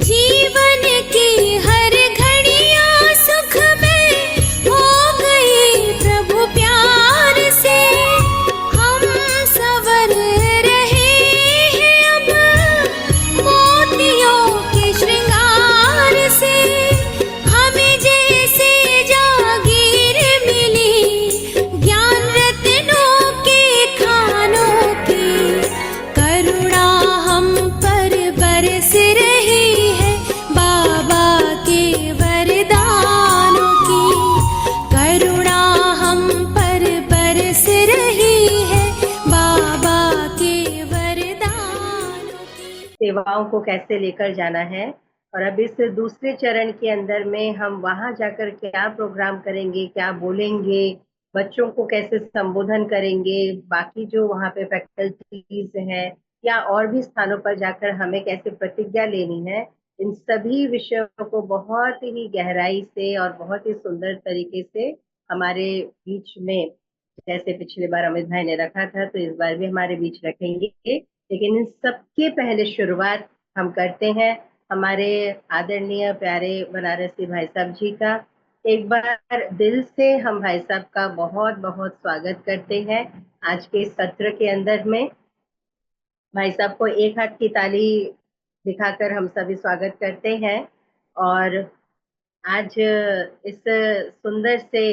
जीवन की हर घड़ियां सुख में हो गई प्रभु प्यार से। हम संवर रहे हैं अब मोतियों के श्रृंगार से। हमें जैसे जागीर मिली ज्ञान रत्नों के खानों की, करुणा हम पर बरस रही है बाबा के वरदानों की। करुणा हम पर बरस रही है बाबा के वरदानों की। सेवाओं को कैसे लेकर जाना है, और अब इस दूसरे चरण के अंदर में हम वहां जाकर क्या प्रोग्राम करेंगे, क्या बोलेंगे, बच्चों को कैसे संबोधन करेंगे, बाकी जो वहां पे फैकल्टीज हैं या और भी स्थानों पर जाकर हमें कैसे प्रतिज्ञा लेनी है, इन सभी विषयों को बहुत ही गहराई से और बहुत ही सुंदर तरीके से हमारे बीच में, जैसे पिछली बार अमित भाई ने रखा था तो इस बार भी हमारे बीच रखेंगे। लेकिन इन सबके पहले शुरुआत हम करते हैं हमारे आदरणीय प्यारे बनारसी भाई साहब जी का। एक बार दिल से हम भाई साहब का बहुत बहुत स्वागत करते हैं आज के सत्र के अंदर में। भाई साहब को एक हाथ की ताली दिखाकर हम सभी स्वागत करते हैं। और आज इस सुंदर से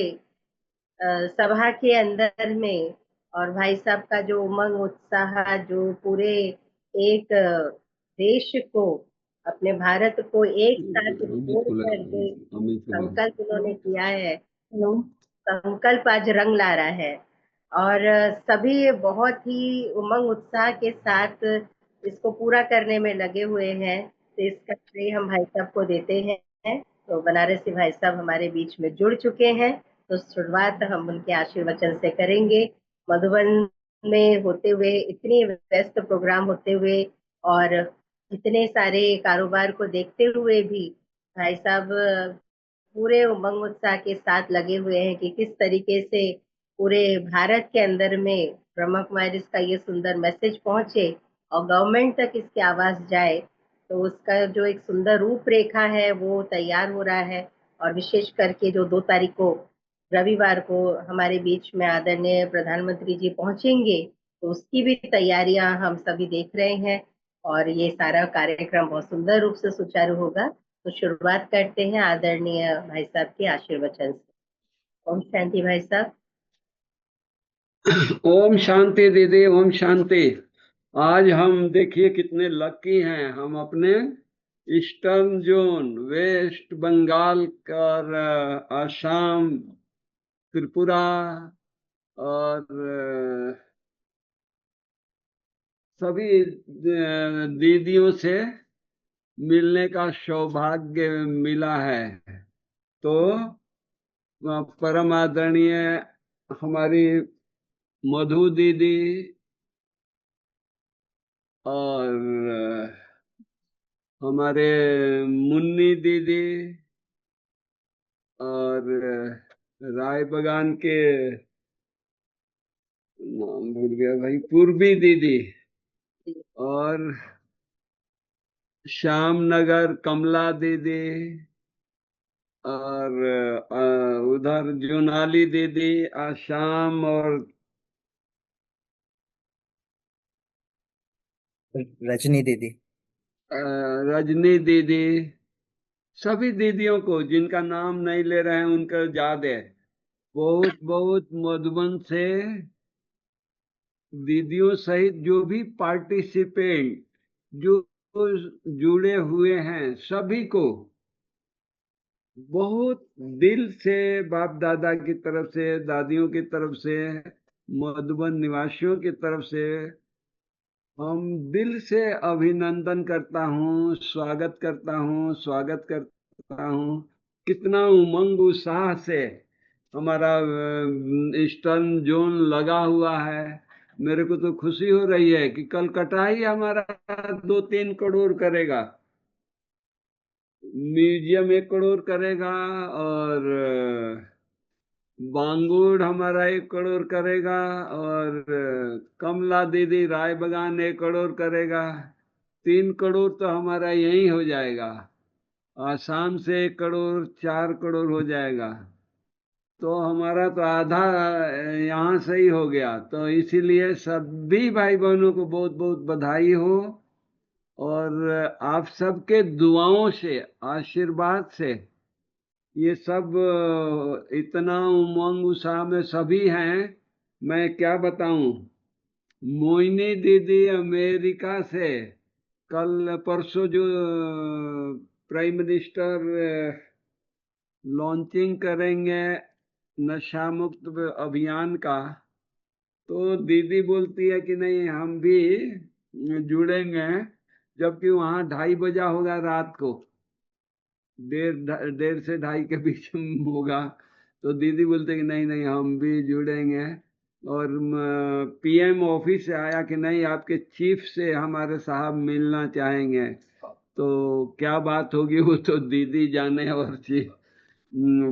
सभा के अंदर में, और भाई साहब का जो उमंग उत्साह, जो पूरे एक देश को, अपने भारत को एक साथ जोड़कर जो संकल्प उन्होंने किया है, संकल्प आज रंग ला रहा है। और सभी बहुत ही उमंग उत्साह के साथ इसको पूरा करने में लगे हुए हैं, तो इसका श्रेय हम भाई साहब को देते हैं। तो बनारसी भाई साहब हमारे बीच में जुड़ चुके हैं, तो शुरुआत हम उनके आशीर्वचन से करेंगे। मधुबन में होते हुए, इतनी व्यस्त प्रोग्राम होते हुए और इतने सारे कारोबार को देखते हुए भी भाई साहब पूरे उमंग उत्साह के साथ लगे हुए हैं कि किस तरीके से पूरे भारत के अंदर में ब्रह्मा कुमारीज का ये सुंदर मैसेज पहुंचे और गवर्नमेंट तक इसकी आवाज जाए। तो उसका जो एक सुंदर रूपरेखा है वो तैयार हो रहा है। और विशेष करके जो 2 तारीख को रविवार को हमारे बीच में आदरणीय प्रधानमंत्री जी पहुंचेंगे, तो उसकी भी तैयारियां हम सभी देख रहे हैं और ये सारा कार्यक्रम बहुत सुंदर रूप से सुचारू होगा। तो शुरुआत करते हैं आदरणीय भाई साहब के आशीर्वचन से। ओम शांति भाई साहब। ओम शांति दीदी, ओम शांति। आज हम देखिए कितने लकी हैं, हम अपने ईस्टर्न जोन, वेस्ट बंगाल और असम, त्रिपुरा और सभी दीदियों से मिलने का सौभाग्य मिला है। तो परम आदरणीय हमारी मधु दीदी और हमारे मुन्नी दीदी और राय बगान के नाम भूल गया भाई, पूर्वी दीदी, और श्यामनगर कमला दीदी, और उधर जुनाली दीदी, आसाम, और रजनी दीदी, रजनी दीदी, सभी दीदियों को जिनका नाम नहीं ले रहे हैं उनका याद है। बहुत बहुत मधुबन से दीदियों सहित जो भी पार्टिसिपेंट जो जुड़े हुए हैं, सभी को बहुत दिल से, बाप दादा की तरफ से, दादियों की तरफ से, मधुबन निवासियों की तरफ से हम दिल से अभिनंदन करता हूँ, स्वागत करता हूँ। कितना उमंग उत्साह से हमारा ईस्टर्न जोन लगा हुआ है। मेरे को तो खुशी हो रही है कि कलकत्ता ही हमारा 2-3 करोड़ करेगा, म्यूजियम 1 करोड़ करेगा, और बांगुड़ हमारा 1 करोड़ करेगा, और कमला दीदी राय बगान 1 करोड़ करेगा। 3 करोड़ तो हमारा यही हो जाएगा। आसाम से 1 करोड़, 4 करोड़ हो जाएगा। तो हमारा तो आधा यहाँ से ही हो गया। तो इसीलिए सभी भाई बहनों को बहुत बहुत बधाई हो। और आप सबके दुआओं से, आशीर्वाद से ये सब इतना उमंग उत्साह में सभी हैं, मैं क्या बताऊं। मोइनी दीदी अमेरिका से कल परसों जो प्राइम मिनिस्टर लॉन्चिंग करेंगे नशा मुक्त अभियान का, तो दीदी बोलती है कि नहीं हम भी जुड़ेंगे। जबकि वहाँ 2:30 होगा रात को, 1:30 से 2:30 के बीच में होगा। तो दीदी बोलते कि नहीं नहीं हम भी जुड़ेंगे। और पीएम ऑफिस से आया कि नहीं आपके चीफ से हमारे साहब मिलना चाहेंगे। तो क्या बात होगी वो तो दीदी जाने और चीफ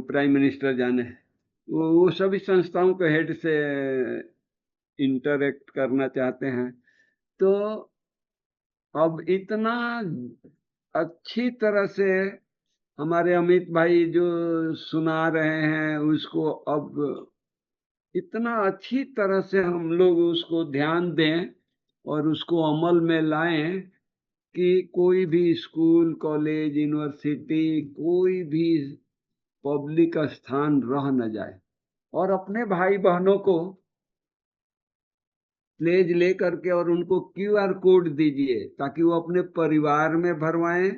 प्राइम मिनिस्टर जाने। वो सभी संस्थाओं के हेड से इंटरेक्ट करना चाहते हैं। तो अब इतना अच्छी तरह से हमारे अमित भाई जो सुना रहे हैं उसको, अब इतना अच्छी तरह से हम लोग उसको ध्यान दें और उसको अमल में लाएं कि कोई भी स्कूल, कॉलेज, यूनिवर्सिटी, कोई भी पब्लिक स्थान रह न जाए। और अपने भाई बहनों को प्लेज ले करके और उनको क्यूआर कोड दीजिए ताकि वो अपने परिवार में भरवाएं।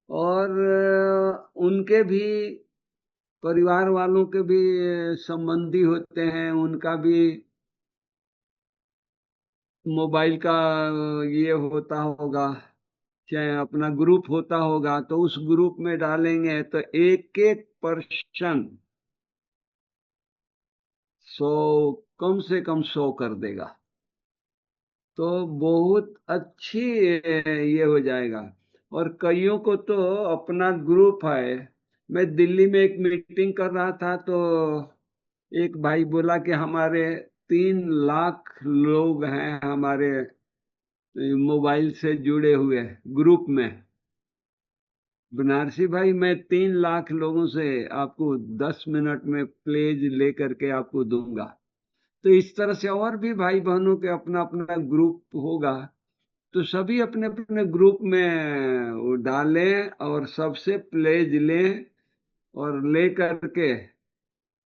और उनके भी परिवार वालों के भी संबंधी होते हैं, उनका भी मोबाइल का ये होता होगा, चाहे अपना ग्रुप होता होगा, तो उस ग्रुप में डालेंगे तो एक एक पर्सन 100, कम से कम 100 कर देगा। तो बहुत अच्छी ये हो जाएगा। और कईयों को तो अपना ग्रुप है। मैं दिल्ली में एक मीटिंग कर रहा था तो एक भाई बोला कि हमारे 3 लाख लोग हैं हमारे मोबाइल से जुड़े हुए ग्रुप में। बनारसी भाई मैं 3 लाख लोगों से आपको 10 मिनट में प्लेज लेकर के आपको दूंगा। तो इस तरह से और भी भाई बहनों के अपना अपना ग्रुप होगा, तो सभी अपने अपने ग्रुप में वो डालें और सबसे प्लेज लें और ले करके।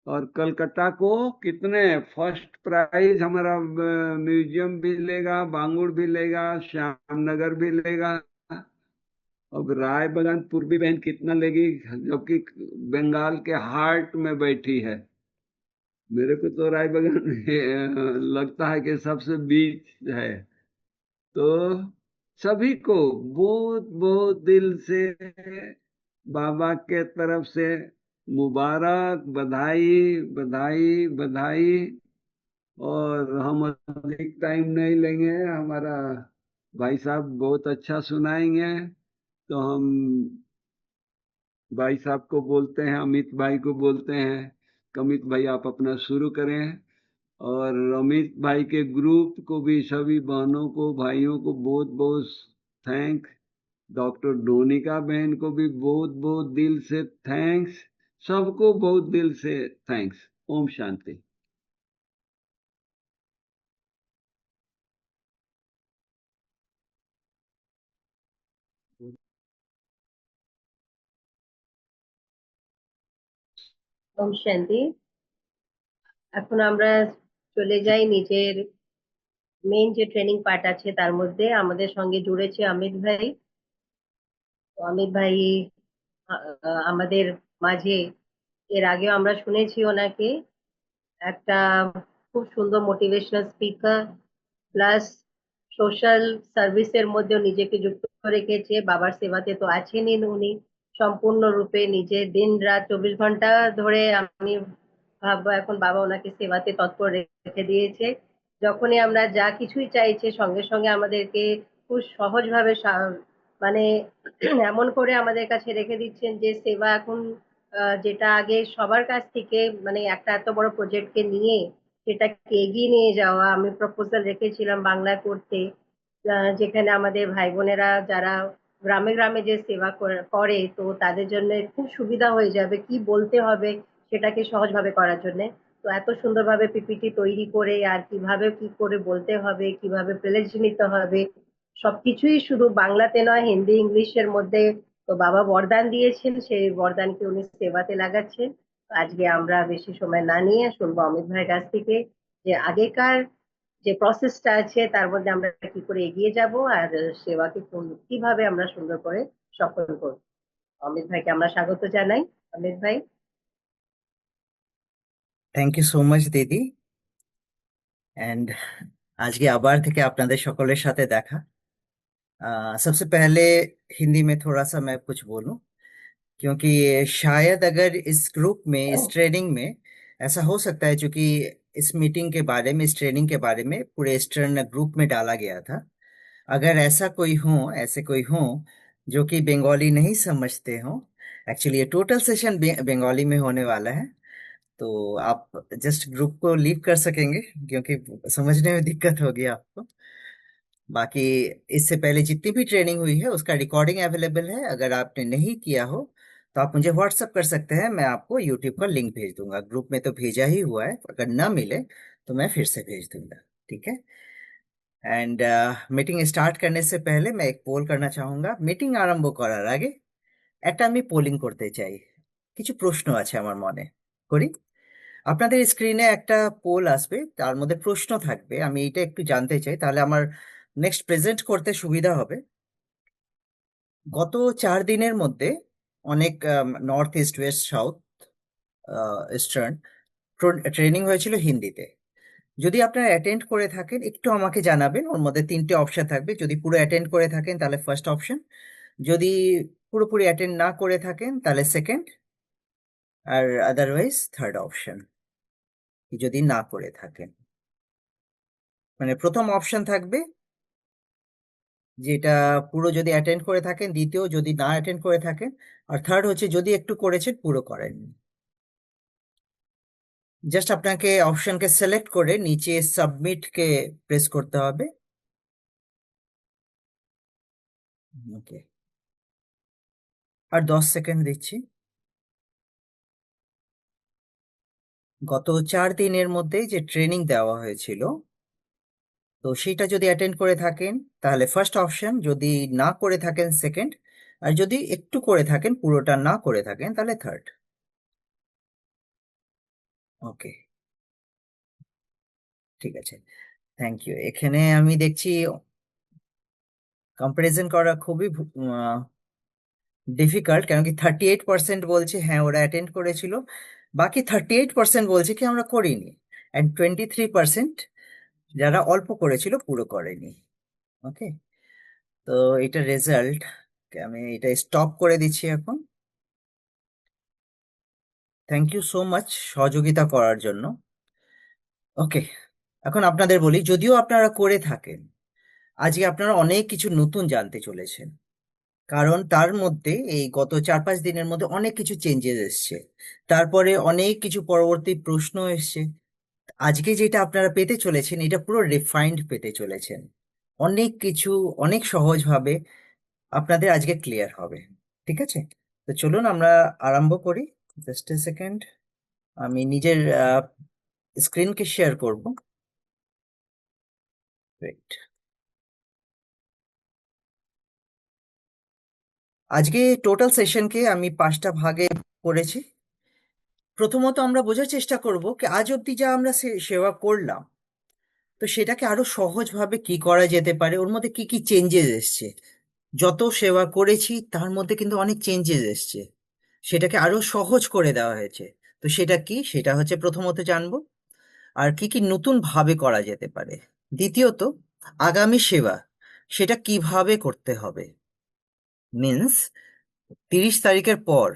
और कलकत्ता को कितने फर्स्ट प्राइज हमारा म्यूजियम भी लेगा, बांगुर भी लेगा, श्यामनगर भी लेगा। अब राय बगान पूर्वी बहन कितना लेगी, जबकि बंगाल के हार्ट में बैठी है। मेरे को तो राय बगान लगता है कि सबसे बीच है। तो सभी को बहुत बहुत दिल से बाबा के तरफ से मुबारक, बधाई बधाई बधाई। और हम अधिक टाइम नहीं लेंगे, हमारा भाई साहब बहुत अच्छा सुनाएंगे। तो हम भाई साहब को बोलते हैं, अमित भाई को बोलते हैं कि अमित भाई आप अपना शुरू करें। और अमित भाई के ग्रुप को भी सभी बहनों को, भाइयों को बहुत बहुत थैंक। डॉक्टर डोनिका बहन को भी बहुत बहुत दिल से थैंक्स। सबको बहुत दिल से थैंक्स। ओम शांति। ওম শান্তি। এখন আমরা চলে যাই নিজের মেইন যে ট্রেনিং পার্ট আছে তার মধ্যে। আমাদের সঙ্গে জুড়েছে অমিত ভাই। তো অমিত ভাই আমাদের মাঝে এর আগেও আমরা শুনেছি ওনাকে একটা খুব সুন্দর মোটিভেশনাল স্পিকার, প্লাস সোশ্যাল সার্ভিসের মধ্যেও নিজেকে যুক্ত রেখেছে। বাবার সেবাতে তো আছেনই উনি সম্পূর্ণরূপে, নিজে দিন রাত 24 ঘন্টা ধরে আমি ভাববো এখন বাবা ওনাকে সেবাতে তৎপর রেখে দিয়েছে। যখনই আমরা যা কিছুই চাইছে সঙ্গে সঙ্গে আমাদেরকে খুব সহজভাবে মানে এমন করে আমাদের কাছে রেখে দিচ্ছেন যে সেবা এখন যেটা আগে সবার কাছ থেকে মানে একটা এত বড় প্রজেক্টকে নিয়ে সেটাকে এগিয়ে নিয়ে যাওয়া, আমি প্রপোজাল রেখেছিলাম বাংলা করতে, যেখানে আমাদের ভাই বোনেরা যারা গ্রামে গ্রামে যে সেবা করে, তো তাদের জন্য খুব সুবিধা হয়ে যাবে কি বলতে হবে সেটাকে সহজভাবে করার জন্য। তো এত সুন্দরভাবে পিপিটি তৈরি করে আর কিভাবে কি করে বলতে হবে, কিভাবে প্লেজ নিতে হবে, সবকিছুই শুধু বাংলাতে নয়, হিন্দি ইংলিশের মধ্যে। তো বাবা বরদান দিয়েছেন, সেই বরদানকে উনি সেবাতে লাগাচ্ছেন। আজকে আমরা বেশি সময় না নিয়ে শুনবো অমিত ভাইয়ের কাছ থেকে যে আগেকার যে প্রসেসটা আছে তার মধ্যে আমরা কি করে এগিয়ে যাব, আর সেবাকে কিভাবে আমরা সুন্দর করে সফল করব। অমিত ভাইকে আমরা স্বাগত জানাই। অমিত ভাই। থ্যাংক ইউ সো মাচ দিদি। एंड আজকে আবার থেকে আপনাদের সকলের সাথে দেখা। सबसे पहले हिंदी में थोड़ा सा मैं कुछ बोलूं, क्योंकि शायद अगर इस ग्रुप में इस ट्रेनिंग में ऐसा हो सकता है, क्योंकि इस मीटिंग के बारे में इस ट्रेनिंग के बारे में पूरे ईस्टर्न ग्रुप में डाला गया था। अगर ऐसा कोई हो ऐसे कोई हो जो कि बंगाली नहीं समझते हो, एक्चुअली ये टोटल सेशन बंगाली में होने वाला है, तो आप जस्ट ग्रुप को लीव कर सकेंगे, क्योंकि समझने में दिक्कत होगी आपको। बाकी इससे पहले जितनी भी ट्रेनिंग हुई है उसका रिकॉर्डिंग अवेलेबल है, अगर आपने नहीं किया हो तो आप मुझे व्हाट्सअप कर सकते हैं, मैं आपको यूट्यूब का लिंक भेज दूंगा। ग्रुप में तो भेजा ही हुआ है, अगर ना मिले तो मैं फिर से भेज दूंगा, ठीक है। एंड মিটিং স্টার্ট करने से पहले मैं एक পোল करना চাহুঙ্গা। মিটিং আরম্ভ করার আগে একটা আমি পোলিং করতে চাই, কিছু প্রশ্ন আছে আমার মনে। করি, আপনাদের স্ক্রিনে একটা পোল আসবে, তার মধ্যে প্রশ্ন থাকবে, আমি এটা একটু জানতে চাই, তাহলে আমার নেক্সট প্রেজেন্ট করতে সুবিধা হবে। গত 4 দিনের মধ্যে অনেক north east, West, south, eastern training হয়েছিল হিন্দিতে। যদি আপনারা অ্যাটেন্ড করে থাকেন একটু আমাকে জানাবেন, ওর মধ্যে 3টে অপশন থাকবে। যদি পুরো অ্যাটেন্ড করে থাকেন তাহলে ফার্স্ট অপশন, যদি পুরোপুরি অ্যাটেন্ড না করে থাকেন তাহলে সেকেন্ড, আর আদারওয়াইজ থার্ড অপশন যদি না করে থাকেন। মানে প্রথম অপশন থাকবে যেটা পুরো যদি অ্যাটেন্ড করে থাকেন, দ্বিতীয় যদি না অ্যাটেন্ড করে থাকেন, আর থার্ড হচ্ছে যদি একটু করেছেন পুরো করেননি। জাস্ট আপনাকে অপশনকে সিলেক্ট করে নিচে সাবমিট কে প্রেস করতে হবে। ওকে, আর 10 সেকেন্ড দিচ্ছি। গত 4 দিনের মধ্যে যে ট্রেনিং দেওয়া হয়েছিল, তো সেটা যদি অ্যাটেন্ড করে থাকেন তাহলে ফার্স্ট অপশন, যদি না করে থাকেন সেকেন্ড, আর যদি একটু করে থাকেন পুরোটা না করে থাকেন তাহলে থার্ড। ওকে, ঠিক আছে, থ্যাংক ইউ। এখানে আমি দেখছি কম্পারিজন করা খুবই ডিফিকাল্ট, কারণ কি 38% বলছে হ্যাঁ ওরা অ্যাটেন্ড করেছিল, বাকি 38% বলছে কি আমরা করিনি, অ্যান্ড 23% যারা অল্প করেছিল পুরো করেনি। ওকে, তো এটা রেজাল্ট, আমি এটা স্টপ করে দিচ্ছি এখন। থ্যাংক ইউ সো মাচ সহযোগিতা করার জন্য। ওকে, এখন আপনাদের বলি, যদিও আপনারা করে থাকেন, আজকে আপনারা অনেক কিছু নতুন জানতে চলেছেন, কারণ তার মধ্যে এই গত 4-5 দিনের মধ্যে অনেক কিছু চেঞ্জেস এসছে, তারপরে অনেক কিছু পরবর্তী প্রশ্ন এসছে। আজকে যেটা আপনারা পেতে চলেছেন এটা পুরো রিফাইন্ড পেতে চলেছেন, অনেক কিছু অনেক সহজভাবে আপনাদের আজকে ক্লিয়ার হবে, ঠিক আছে। তো চলুন আমরা আরম্ভ করি। জাস্ট এ সেকেন্ড, আমি নিজের স্ক্রিনকে শেয়ার করব। Great. আজকে টোটাল সেশনকে আমি 5টা ভাগে করেছি। প্রথমত আমরা বোঝার চেষ্টা করব কি আজ অব্দি যা আমরা সেবা করলাম, তো সেটাকে আরো সহজভাবে কি করা যেতে পারে, ওর মধ্যে কি কি চেঞ্জেস এসছে। যত সেবা করেছি তার মধ্যে কিন্তু অনেক চেঞ্জেস এসছে, সেটাকে আরো সহজ করে দেওয়া হয়েছে। তো সেটা কি, সেটা হচ্ছে প্রথমত জানবো, আর কি কি নতুন ভাবে করা যেতে পারে। দ্বিতীয়ত, আগামী সেবা সেটা কিভাবে করতে হবে, মিন্স 30 তারিখের পর,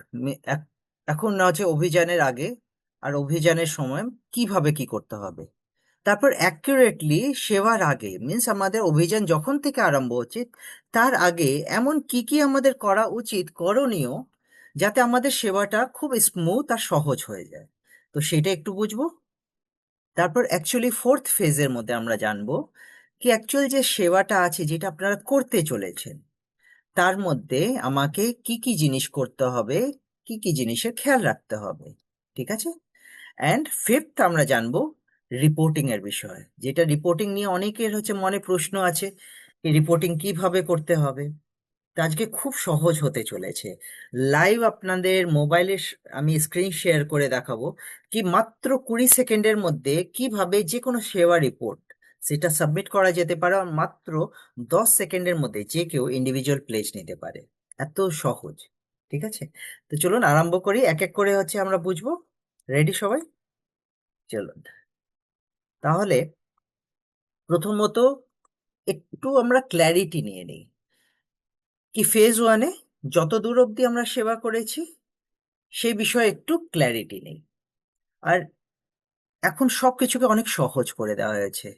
এখন না হচ্ছে অভিযানের আগে আর অভিযানের সময় কিভাবে কি করতে হবে। তারপর অ্যাকুরেটলি সেবার আগে, মিন্স আমাদের অভিযান যখন থেকে আরম্ভ হচ্ছে তার আগে এমন কি কি আমাদের করা উচিত, করণীয়, যাতে আমাদের সেবাটা খুব স্মুথ আর সহজ হয়ে যায়, তো সেটা একটু বুঝবো। তারপর অ্যাকচুয়ালি ফোর্থ ফেজের মধ্যে আমরা জানবো কি অ্যাকচুয়াল যে সেবাটা আছে যেটা আপনারা করতে চলেছেন তার মধ্যে আমাকে কি কি জিনিস করতে হবে, কি কি জিনিসের খেয়াল রাখতে হবে, ঠিক আছে? অ্যান্ড ফিফথ আমরা জানবো রিপোর্টিং এর বিষয়, যেটা রিপোর্টিং নিয়ে অনেকের হচ্ছে মনে প্রশ্ন আছে, এই রিপোর্টিং কিভাবে করতে হবে। তো আজকে খুব সহজ হতে চলেছে। লাইভ আপনাদের মোবাইলে আমি স্ক্রিন শেয়ার করে দেখাবো কি মাত্র 20 সেকেন্ডের মধ্যে কিভাবে যে কোনো সেবা রিপোর্ট সেটা সাবমিট করা যেতে পারে, আর মাত্র 10 সেকেন্ডের মধ্যে যে কেউ ইন্ডিভিজুয়াল প্লেস নিতে পারে। এত সহজ, ঠিক আছে? তো চলুন আরম্ভ করি, এক এক করে হচ্ছে আমরা বুঝবো। রেডি সবাই? চলুন তাহলে প্রথমত একটু আমরা ক্ল্যারিটি নিয়ে নিই কি ফেজ 1-এ যত দূর অবধি আমরা সেবা করেছি সেই বিষয়ে একটু ক্ল্যারিটি নেই। আর এখন সবকিছুকে অনেক সহজ করে দেওয়া হয়েছে।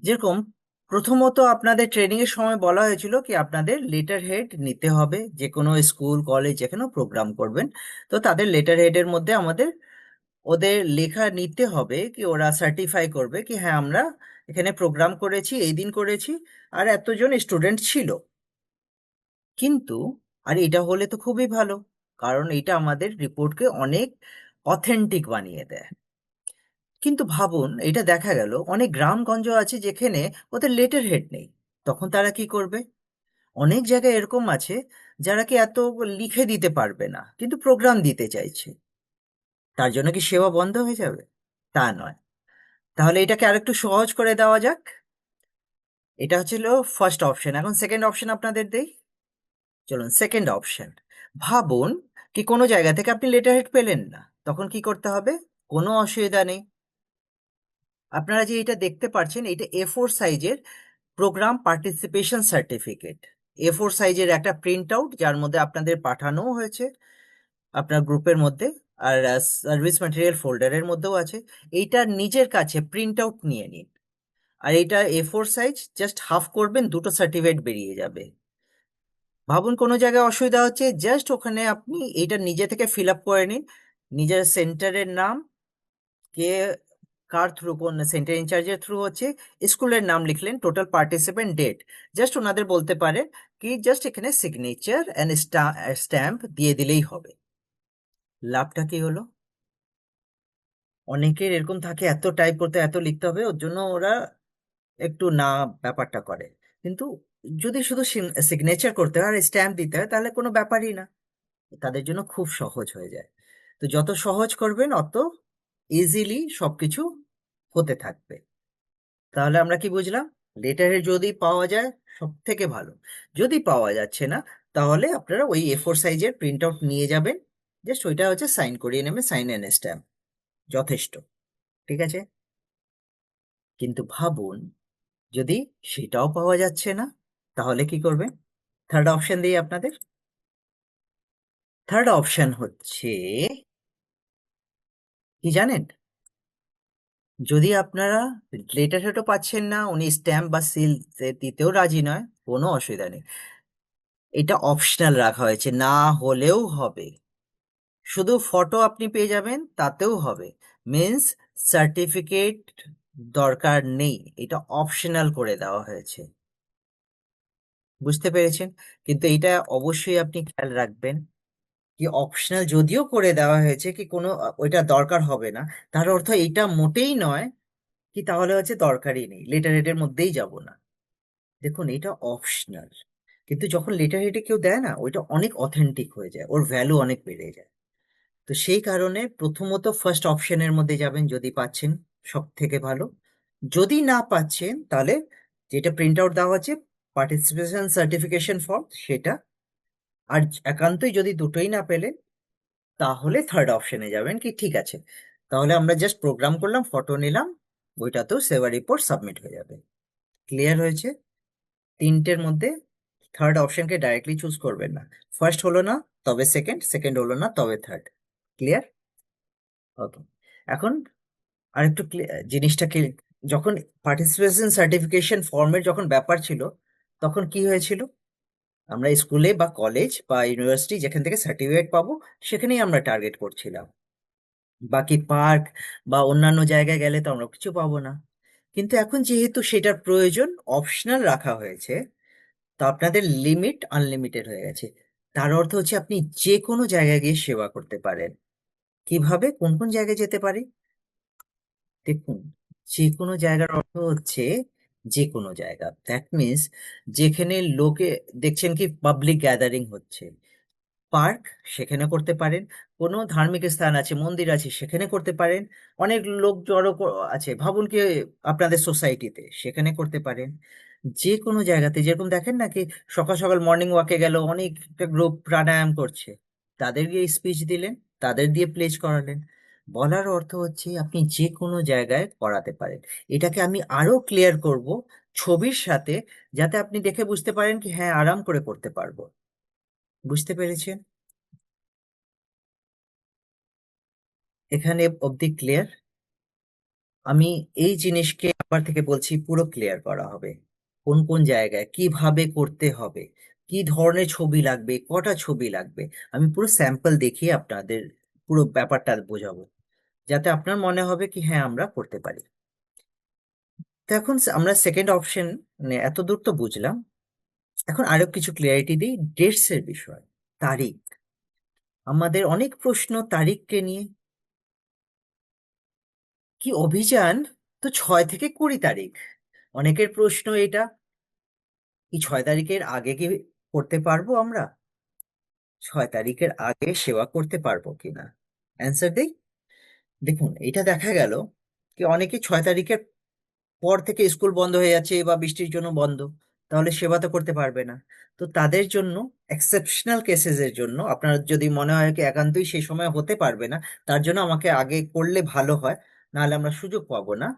যেরকম প্রথমত আপনাদের ট্রেনিং এর সময় বলা হয়েছিল কি আপনাদের লেটার হেড নিতে হবে, যে কোনো স্কুল কলেজ যেখানে প্রোগ্রাম করবেন তো তাদের লেটার হেডের মধ্যে আমাদের ওদের লেখা নিতে হবে কি ওরা সার্টিফাই করবে কি হ্যাঁ আমরা এখানে প্রোগ্রাম করেছি, এই দিন করেছি, আর এতজন স্টুডেন্ট ছিল। কিন্তু আর এটা হলে তো খুবই ভালো, কারণ এটা আমাদের রিপোর্টকে অনেক অথেন্টিক বানিয়ে দেয়। কিন্তু ভাবুন এটা দেখা গেল অনেক গ্রামগঞ্জ আছে যেখানে ওদের লেটার হেড নেই, তখন তারা কি করবে? অনেক জায়গায় এরকম আছে যারা কি এত লিখে দিতে পারবে না কিন্তু প্রোগ্রাম দিতে চাইছে, তার জন্য কি সেবা বন্ধ হয়ে যাবে? তা নয়। তাহলে এটাকে আরেকটু সহজ করে দেওয়া যাক। এটা হচ্ছিল ফার্স্ট অপশন, এখন সেকেন্ড অপশন আপনাদের দেই। চলুন সেকেন্ড অপশন। ভাবুন কি কোনো জায়গা থেকে আপনি লেটার হেড পেলেন না, তখন কি করতে হবে? কোনো অসুবিধা নেই। আপনারা যে এটা দেখতে পাচ্ছেন এটা A4 সাইজের প্রোগ্রাম পার্টিসিপেশন সার্টিফিকেট, A4 সাইজের একটা প্রিন্ট আউট যার মধ্যে আপনাদের পাঠানো হয়েছে আপনার গ্রুপের মধ্যে, আর সার্ভিস ম্যাটেরিয়াল ফোল্ডারের মধ্যেও আছে। এইটার নিজের কাছে প্রিন্ট আউট নিয়ে নিন, আর এটা A4 সাইজ, জাস্ট হাফ করবেন, দুটো সার্টিফিকেট বেরিয়ে যাবে। ভাবুন কোনো জায়গায় অসুবিধা হচ্ছে, জাস্ট ওখানে আপনি এটা নিজে থেকে ফিল আপ করে নিন, নিজের সেন্টারের নাম, কে কার থ্রু, কোন সেন্টার ইনচার্জের থ্রু হচ্ছে, স্কুলের নাম লিখলেন, টোটাল পার্টিসিপেন্ট, ডেট, জাস্ট ওনাদের বলতে পারে কি জাস্ট এখানে সিগনেচার অ্যান্ড স্ট্যাম্প দিয়ে দিলেই হবে। লাভটা কি হলো? অনেকের এরকম থাকে এত টাইপ করতে, এত লিখতে হবে, ওর জন্য ওরা একটু না ব্যাপারটা করে। কিন্তু যদি শুধু সিগনেচার করতে হয় আর স্ট্যাম্প দিতে হয় তাহলে কোনো ব্যাপারই না, তাদের জন্য খুব সহজ হয়ে যায়। তো যত সহজ করবেন অত ইজিলি সবকিছু হতে থাকবে। তাহলে আমরা কি বুঝলাম? লেটারে যদি পাওয়া যায় সব থেকে ভালো, যদি পাওয়া যাচ্ছে না তাহলে আপনারা ওই A4 সাইজের প্রিন্ট আউট নিয়ে যাবেন, জাস্ট ওইটা হচ্ছে সাইন করিয়ে নেবে, সাইন এন্ড স্ট্যাম্প, যথেষ্ট, ঠিক আছে? কিন্তু ভাবুন যদি সেটাও পাওয়া যাচ্ছে না তাহলে কি করবেন? থার্ড অপশন দিই আপনাদের। থার্ড অপশন হচ্ছে কি জানেন? যদি আপনারা লেটার হেডও পাচ্ছেন না, উনি স্ট্যাম্প বা সিল দিতেও রাজি নয়, কোনো অসুবিধা নেই, এটা অপশনাল রাখা হয়েছে, না হলেও হবে, শুধু ফটো আপনি পেয়ে যাবেন তাতেও হবে, মিন্স সার্টিফিকেট দরকার নেই, এটা অপশনাল করে দেওয়া হয়েছে। বুঝতে পেরেছেন? কিন্তু এটা অবশ্যই আপনি খেয়াল রাখবেন কি অপশনাল যদিও করে দেওয়া হয়েছে কি কোনো ওইটা দরকার হবে না, তার অর্থ এটা মোটেই নয় কি তাহলে হচ্ছে দরকারই নেই, লেটার হেডের মধ্যেই যাব না। দেখুন এটা অপশনাল, কিন্তু যখন লেটার হেডে কেউ দেয় না ওইটা অনেক অথেন্টিক হয়ে যায়, ওর ভ্যালু অনেক বেড়ে যায়। তো সেই কারণে প্রথমত ফার্স্ট অপশনের মধ্যে যাবেন যদি পাচ্ছেন, সব থেকে ভালো। যদি না পাচ্ছেন তাহলে যেটা প্রিন্ট আউট দেওয়া আছে পার্টিসিপেশন সার্টিফিকেশন ফর্ম সেটা, আর একান্তই যদি দুটোই না পেলেন তাহলে থার্ড অপশনে যাবেন কি ঠিক আছে তাহলে আমরা জাস্ট প্রোগ্রাম করলাম, ফটো নিলাম, ওইটাতেও সেবা রিপোর্ট সাবমিট হয়ে যাবে। ক্লিয়ার হয়েছে? তিনটের মধ্যে থার্ড অপশনকে ডাইরেক্টলি চুজ করবেন না, ফার্স্ট হলো না তবে সেকেন্ড, সেকেন্ড হলো না তবে থার্ড। ক্লিয়ার? ওকে। এখন আরেকটু জিনিসটা কি, যখন পার্টিসিপেশন সার্টিফিকেশন ফর্মের যখন ব্যাপার ছিল তখন কি হয়েছিল? আমরা স্কুলে বা কলেজ বা ইউনিভার্সিটি যেখান থেকে সার্টিফিকেট পাবো সেখানেই আমরা টার্গেট করছিলাম, বাকি পার্ক বা অন্যান্য জায়গায় গেলে তো আমরা কিছু পাবো না। কিন্তু এখন যেহেতু সেটার প্রয়োজন অপশনাল রাখা হয়েছে, তো আপনাদের লিমিট আনলিমিটেড হয়ে গেছে। তার অর্থ হচ্ছে আপনি যে কোনো জায়গায় গিয়ে সেবা করতে পারেন। কিভাবে, কোন কোন জায়গায় যেতে পারি? দেখুন, যে কোনো জায়গার অর্থ হচ্ছে যে কোনো জায়গা, দ্যাট মিনস যেখানে লোকে দেখছেন কি পাবলিক গ্যাদারিং হচ্ছে, পার্ক, সেখানে করতে পারেন। কোনো ধার্মিক স্থান আছে, মন্দির আছে, সেখানে করতে পারেন। অনেক লোক আছে, ভাবুন কি আপনাদের সোসাইটিতে, সেখানে করতে পারেন। যে কোনো জায়গাতে, যেরকম দেখেন নাকি সকাল সকাল মর্নিং ওয়াকে গেল অনেকটা গ্রুপ প্রাণায়াম করছে, তাদের গিয়ে স্পিচ দিলেন, তাদের দিয়ে প্লেজ করালেন। বলার অর্থ হচ্ছে আপনি যে কোনো জায়গায় করাতে পারেন। এটাকে আমি আরো ক্লিয়ার করব ছবির সাথে, যাতে আপনি দেখে বুঝতে পারেন কি হ্যাঁ আরাম করে করতে পারবো। বুঝতে পেরেছেন? এখানে অবধি ক্লিয়ার? আমি এই জিনিসকে আবার থেকে বলছি, পুরো ক্লিয়ার করা হবে কোন কোন জায়গায় কিভাবে করতে হবে, কি ধরনের ছবি লাগবে, কটা ছবি লাগবে। আমি পুরো স্যাম্পল দেখিয়ে আপনাদের পুরো ব্যাপারটা বোঝাবো, যাতে আপনার মনে হবে কি হ্যাঁ আমরা করতে পারি। তো এখন আমরা সেকেন্ড অপশন, মানে এত দূর তো বুঝলাম, এখন আরো কিছু ক্লিয়ারিটি দিই ডেটস এর বিষয়, তারিখ। আমাদের অনেক প্রশ্ন তারিখকে নিয়ে। কি অভিযান? তো 6 থেকে 20 তারিখ। অনেকের প্রশ্ন এটা, কি 6 তারিখের আগে কি করতে পারবো আমরা? 6 তারিখের আগে সেবা করতে পারবো কিনা? অ্যান্সার দেই। দেখুন, এটা দেখা গেল কি অনেকে 6 তারিখের পর থেকে স্কুল বন্ধ হয়ে যাচ্ছে বা বৃষ্টির জন্য বন্ধ, তাহলে সেবা তো করতে পারবে না। তো তাদের জন্য, এক্সেপশনাল কেসেস এর জন্য, আপনার যদি মনে হয় কি একান্তই সেই সময় হতে পারবে না, তার জন্য আমাকে আগে করলে ভালো হয়, নাহলে আমরা সুযোগ পাবো না,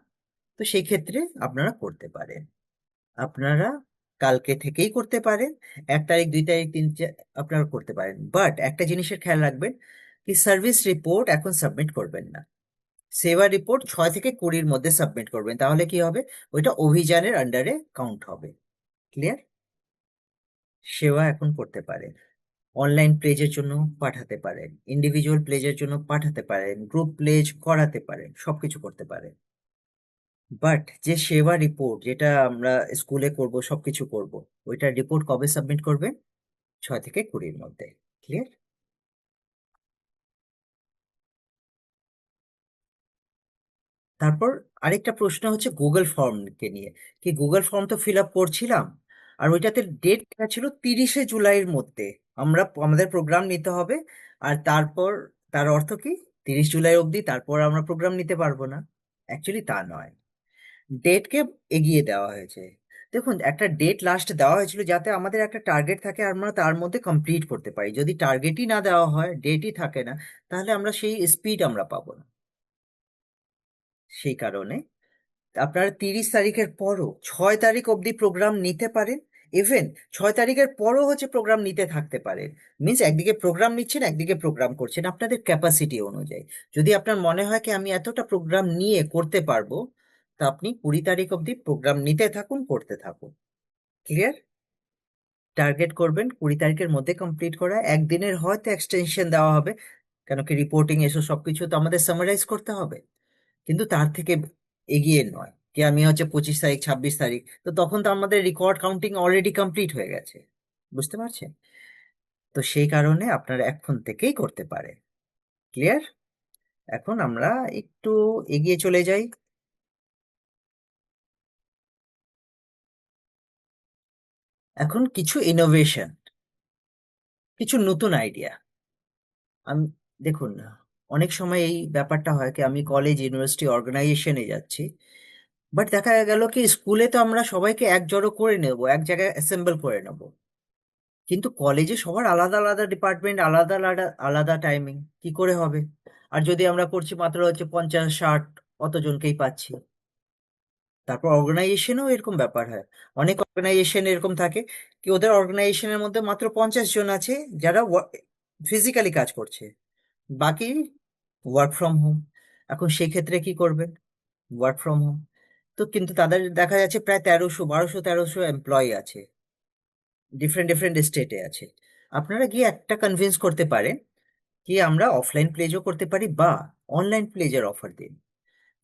তো সেই ক্ষেত্রে আপনারা করতে পারেন। আপনারা কালকে থেকেই করতে পারেন, 1 তারিখ 2 তারিখ আপনারা করতে পারেন, বাট একটা জিনিসের খেয়াল রাখবেন কি সার্ভিস রিপোর্ট এখন সাবমিট করবেন না। সেবা রিপোর্ট 6 থেকে 20-র মধ্যে সাবমিট করবেন, তাহলে কি হবে, ওইটা অভিযানের আন্ডারে কাউন্ট হবে। ক্লিয়ার? সেবা এখন করতে পারেন, অনলাইন প্লেজের জন্য পাঠাতে পারেন, ইন্ডিভিজুয়াল প্লেজের জন্য পাঠাতে পারেন, গ্রুপ প্লেজ করাতে পারেন, সবকিছু করতে পারেন। বাট যে সেবা রিপোর্ট যেটা আমরা স্কুলে করব, সবকিছু করব, ওইটার রিপোর্ট কবে সাবমিট করবেন? 6 থেকে 20-র মধ্যে। ক্লিয়ার? তারপর আরেকটা প্রশ্ন হচ্ছে গুগল ফর্মকে নিয়ে, কি গুগল ফর্ম তো ফিল আপ করছিলাম, আর ওইটাতে ডেট লেখা ছিল 30শে জুলাইয়ের মধ্যে আমরা আমাদের প্রোগ্রাম নিতে হবে। আর তারপর তার অর্থ কি 30 জুলাই অবধি, তারপর আমরা প্রোগ্রাম নিতে পারবো না? অ্যাকচুয়ালি তা নয়, ডেটকে এগিয়ে দেওয়া হয়েছে। দেখুন, একটা ডেট লাস্ট দেওয়া হয়েছিল যাতে আমাদের একটা টার্গেট থাকে আর আমরা তার মধ্যে কমপ্লিট করতে পারি। যদি টার্গেটই না দেওয়া হয়, ডেটই থাকে না, তাহলে আমরা সেই স্পিড আমরা পাবো না। সেই কারণে আপনারা 30 তারিখের পরও 6 তারিখ অবধি প্রোগ্রাম নিতে পারেন। ইভেন 6 তারিখের পরও হচ্ছে প্রোগ্রাম নিতে থাকতে পারেন। মিন্স একদিকে প্রোগ্রাম নিচ্ছেন, একদিকে প্রোগ্রাম করছেন আপনাদের ক্যাপাসিটি অনুযায়ী। যদি আপনার মনে হয় কি আমি এতটা প্রোগ্রাম নিয়ে করতে পারবো, তা আপনি 20 তারিখ অবধি প্রোগ্রাম নিতে থাকুন, করতে থাকুন। ক্লিয়ার? টার্গেট করবেন 20 তারিখের মধ্যে কমপ্লিট করা। একদিনের হয়তো এক্সটেনশন দেওয়া হবে, কেন কি রিপোর্টিং এসব সবকিছু তো আমাদের সামারাইজ করতে হবে, কিন্তু তার থেকে এগিয়ে নয়। কি আমি হচ্ছে 25 তারিখ 26 তারিখ, তো তখন তো আমাদের রেকর্ড কাউন্টিং অলরেডি কমপ্লিট হয়ে গেছে। বুঝতে পারছেন? তো সেই কারণে আপনারা এখন থেকেই করতে পারেন। ক্লিয়ার? এখন আমরা একটু এগিয়ে চলে যাই। এখন কিছু ইনোভেশন, কিছু নতুন আইডিয়া। আমি, দেখুন, অনেক সময় এই ব্যাপারটা হয় কি আমি কলেজ ইউনিভার্সিটি অর্গানাইজেশনে যাচ্ছি, বাট দেখা গেল কি স্কুলে তো আমরা সবাইকে এক জড়ো করে নেব, এক জায়গায় অ্যাসেম্বল করে নেব, কিন্তু কলেজে সবার আলাদা আলাদা ডিপার্টমেন্ট, আলাদা আলাদা আলাদা টাইমিং, কি করে হবে? আর যদি আমরা করছি মাত্র হচ্ছে 50-60 অতজনকেই পাচ্ছি। তারপর অর্গানাইজেশনেও এরকম ব্যাপার হয়, অনেক অর্গানাইজেশন এরকম থাকে কি ওদের অর্গানাইজেশনের মধ্যে মাত্র 50 জন আছে যারা ফিজিক্যালি কাজ করছে, বাকি ওয়ার্ক ফ্রম হোম। এখন সেই ক্ষেত্রে কি করবেন? ওয়ার্ক ফ্রম হোম, তো কিন্তু তাদের দেখা যাচ্ছে প্রায় 1300, 1200, 1300 এমপ্লয়ি আছে, ডিফারেন্ট ডিফারেন্ট স্টেটে আছে। আপনারা গিয়ে একটা কনভিন্স করতে পারেন কি আমরা অফলাইন প্লেজও করতে পারি বা অনলাইন প্লেজের অফার দিন।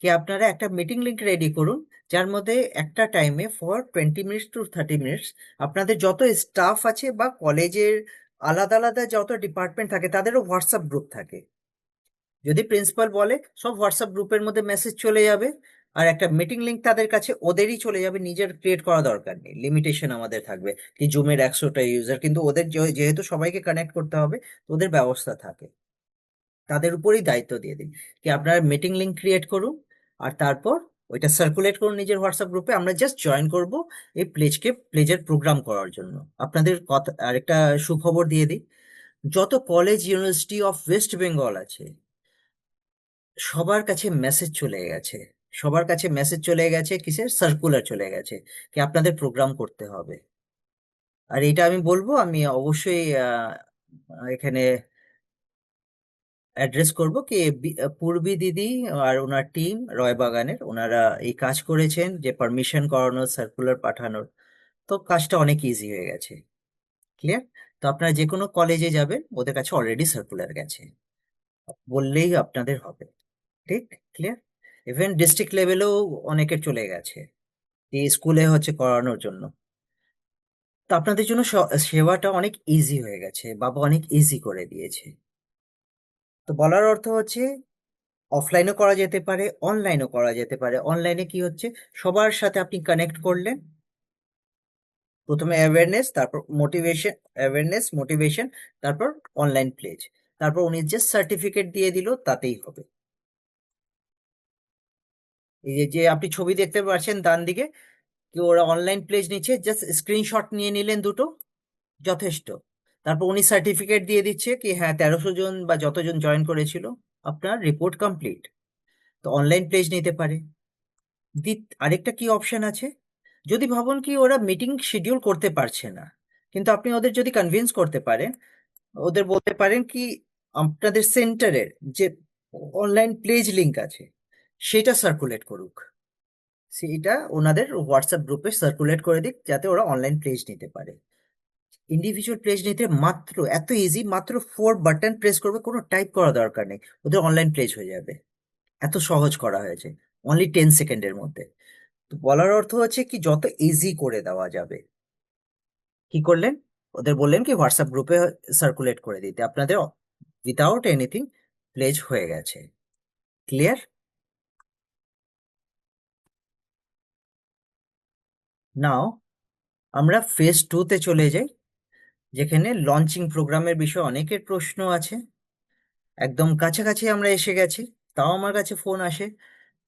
কি আপনারা একটা মিটিং লিংক রেডি করুন, যার মধ্যে একটা টাইমে ফর 20 মিনিটস টু 30 মিনিটস আপনাদের যত স্টাফ আছে বা কলেজের আলাদা আলাদা যত ডিপার্টমেন্ট থাকে তাদেরও হোয়াটসঅ্যাপ গ্রুপ থাকে। যদি প্রিন্সিপাল বলে সব হোয়াটসঅ্যাপ গ্রুপের মধ্যে মেসেজ চলে যাবে, আর একটা মিটিং লিংক তাদের কাছে ওদেরই চলে যাবে, নিজের ক্রিয়েট করা দরকার নেই। লিমিটেশন আমাদের থাকবে কি জুমের 100টা ইউজার, কিন্তু ওদের যেহেতু সবাইকে কানেক্ট করতে হবে তো ওদের ব্যবস্থা থাকে, তাদের উপরেই দায়িত্ব দিয়ে দিন কি আপনারা মিটিং লিংক ক্রিয়েট করুন আর তারপর ওইটা সার্কুলেট করুন নিজের হোয়াটসঅ্যাপ গ্রুপে। আমরা জাস্ট জয়েন করব এই প্লেজের প্রোগ্রাম করার জন্য। আপনাদের কথা আরেকটা সুখবর দিয়ে দিই, যত college university of West Bengal আছে সবার কাছে মেসেজ চলে গেছে, সবার কাছে মেসেজ চলে গেছে, কিসের সার্কুলার চলে গেছে কি আপনাদের প্রোগ্রাম করতে হবে। আর এটা আমি বলবো, আমি অবশ্যই এখানে অ্যাড্রেস করব কি পূর্বী দিদি আর ওনার টিম রয়বাগানের, ওনারা এই কাজ করেছেন যে পারমিশন করানোর, সার্কুলার পাঠানোর, তো কাজটা অনেক ইজি হয়ে গেছে। ক্লিয়ার? তো আপনারা যে কোনো কলেজে যাবেন ওদের কাছে অলরেডি সার্কুলার গেছে, বললেই আপনাদের হবে। ঠিক? ক্লিয়ার? ইভেন ডিস্ট্রিক্ট লেভেলেও অনেকের চলে গেছে এই স্কুলে হচ্ছে করানোর জন্য। তো আপনাদের জন্য সেবাটা অনেক ইজি হয়ে গেছে, বাবা অনেক ইজি করে দিয়েছে। তো বলার অর্থ হচ্ছে অফলাইনও করা যেতে পারে, অনলাইনও করা যেতে পারে। অনলাইনে কি হচ্ছে, সবার সাথে আপনি কানেক্ট করলেন, প্রথমে অ্যাওয়ারনেস, তারপর মোটিভেশন, অ্যাওয়ারনেস মোটিভেশন, তারপর অনলাইন প্লেজ, তারপর উনি জাস্ট সার্টিফিকেট দিয়ে দিল, তাতেই হবে। এই যে যে আপনি ছবি দেখতে পাচ্ছেন ডান দিকে, কি ওরা অনলাইন প্লেজ নিচ্ছে, জাস্ট স্ক্রিনশট নিয়ে নিলেন দুটো, যথেষ্ট। তারপর উনি সার্টিফিকেট দিয়ে দিচ্ছে কি হ্যাঁ 1300 জন বা যতজন জয়েন করেছিল আপনার রিপোর্ট কমপ্লিট। তো অনলাইন প্লেজ নিতে পারে। আরেকটা কি অপশন আছে, যদি ভাবুন কি ওরা মিটিং শিডিউল করতে পারছে না, কিন্তু আপনি ওদের যদি কনভিন্স করতে পারেন, ওদের বলতে পারেন কি আপনাদের সেন্টারের যে অনলাইন প্লেজ লিংক আছে সেটা সার্কুলেট করুক, সেটা ওনাদের হোয়াটসঅ্যাপ গ্রুপে সার্কুলেট করে দিক যাতে ওরা অনলাইন প্লেজ নিতে পারে। ইন্ডিভিজুয়াল প্লেজ নিতে মাত্র এত ইজি, মাত্র 4 বাটন প্রেস করবে, কোনো টাইপ করা দরকার নেই, ওদের অনলাইন প্লেজ হয়ে যাবে। এত সহজ করা হয়েছে, অনলি 10 সেকেন্ডের মধ্যে। তো বলার অর্থ হচ্ছে কি যত ইজি করে দেওয়া যাবে। কি করলেন, ওদের বললেন কি হোয়াটসঅ্যাপ গ্রুপে সার্কুলেট করে দিতে, আপনাদের উইথাউট এনিথিং প্লেজ হয়ে গেছে। ক্লিয়ার? নাও আমরা ফেজ 2-তে চলে যাই, যেখানে লঞ্চিং প্রোগ্রামের বিষয়ে অনেকের প্রশ্ন আছে। একদম কাছাকাছি আমরা এসে গেছি, তাও আমার কাছে ফোন আসে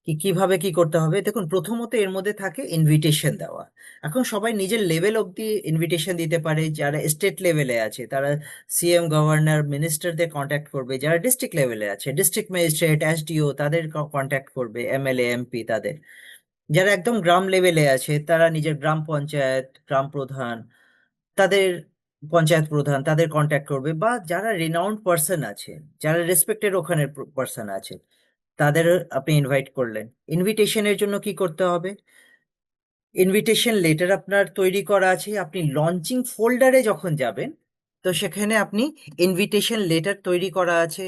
কি কিভাবে কি করতে হবে। দেখুন, প্রথমত এর মধ্যে থাকে ইনভিটেশন দেওয়া। এখন সবাই নিজের লেভেল অব্দি ইনভিটেশন দিতে পারে, যারা স্টেট লেভেলে আছে তারা সিএম, গভর্নর, মিনিস্টারদের কন্ট্যাক্ট করবে, যারা ডিস্ট্রিক্ট লেভেলে আছে ডিস্ট্রিক্ট ম্যাজিস্ট্রেট, এসডিও তাদের কন্ট্যাক্ট করবে, এমএলএ, এমপি তাদের। যারা একদম গ্রাম লেভেলে আছে তারা নিজের গ্রাম পঞ্চায়েত, গ্রাম প্রধান, তাদের পঞ্চায়েত প্রধান তাদের কন্ট্যাক্ট করবে, বা যারা রিনাউন্ড পার্সন আছে, যারা রেসপেক্টেড ওখানে পার্সন আছে তাদের আপনি ইনভাইট করলেন। ইনভিটেশনের জন্য কি করতে হবে, ইনভিটেশন লেটার আপনার তৈরি করা আছে, আপনি লঞ্চিং ফোল্ডারে যখন যাবেন তো সেখানে আপনি ইনভিটেশন লেটার তৈরি করা আছে,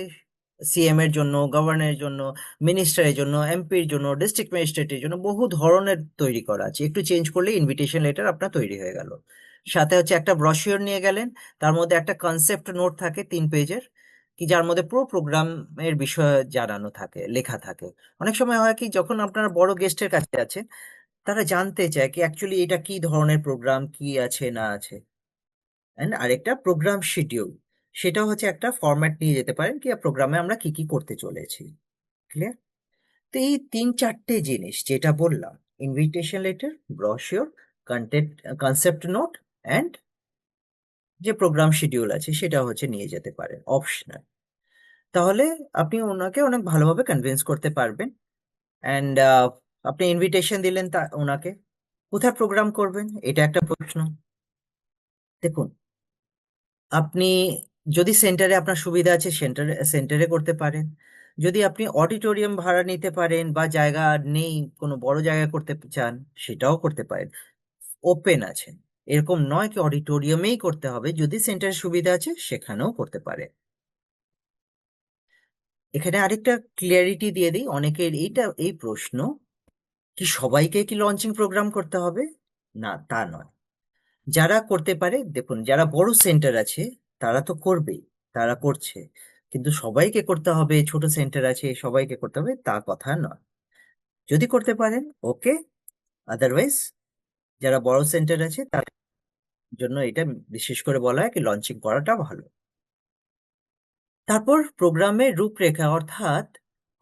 সিএম এর জন্য, গভর্নরের জন্য, মিনিস্টারের জন্য, এমপির জন্য, ডিস্ট্রিক্ট ম্যাজিস্ট্রেটের জন্য, বহু ধরনের তৈরি করা আছে। একটু চেঞ্জ করলে ইনভিটেশন লেটার আপনার তৈরি হয়ে গেল। সাথে হচ্ছে একটা ব্রশিওর নিয়ে গেলেন, তার মধ্যে একটা কনসেপ্ট নোট থাকে 3 পেজের, কি যার মধ্যে পুরো প্রোগ্রামের বিষয়ে জানানো থাকে, লেখা থাকে। অনেক সময় হয় কি যখন আপনারা বড় গেস্টের কাছে আছে, তারা জানতে চায় কি অ্যাকচুয়ালি এটা কি ধরনের প্রোগ্রাম, কি আছে না আছে। অ্যান্ড আরেকটা প্রোগ্রাম শিডিউল, সেটাও হচ্ছে একটা ফরম্যাট নিয়ে যেতে পারেন কি প্রোগ্রামে আমরা কি কি করতে চলেছি। ক্লিয়ার? তো এই 3-4টে জিনিস যেটা বললাম, invitation letter, brochure, content, concept note, and যে প্রোগ্রাম শিডিউল আছে সেটা হচ্ছে নিয়ে যেতে পারেন অপশনাল। তাহলে আপনি ওনাকে অনেক ভালোভাবে কনভিন্স করতে পারবেন। অ্যান্ড আপনি ইনভিটেশন দিলেন তা ওনাকে, কোথায় প্রোগ্রাম করবেন এটা একটা প্রশ্ন। দেখুন, আপনি যদি সেন্টারে আপনার সুবিধা আছে সেন্টারে সেন্টারে করতে পারেন, যদি আপনি অডিটোরিয়াম ভাড়া নিতে পারেন বা জায়গা নেই কোনো বড় জায়গা করতে চান সেটাও করতে পারেন, ওপেন আছে। এরকম নয় কি অডিটোরিয়ামেই করতে হবে, যদি সেন্টারের সুবিধা আছে সেখানেও করতে পারে। এখানে আরেকটা ক্লিয়ারিটি দিয়ে দিই, অনেকের এই প্রশ্ন, কি সবাইকে কি লঞ্চিং প্রোগ্রাম করতে হবে? না, তা নয়। যারা করতে পারে, দেখুন যারা বড় সেন্টার আছে তারা তো করবেই, তারা করছে, কিন্তু সবাইকে করতে হবে, ছোট সেন্টার আছে সবাইকে করতে হবে তা কথা নয়। যদি করতে পারেন ওকে, আদারওয়াইজ যারা বড় সেন্টার আছে তার জন্য এটা বিশেষ করে বলা হয় কি লঞ্চিং করাটা ভালো। তারপর প্রোগ্রামের রূপরেখা, অর্থাৎ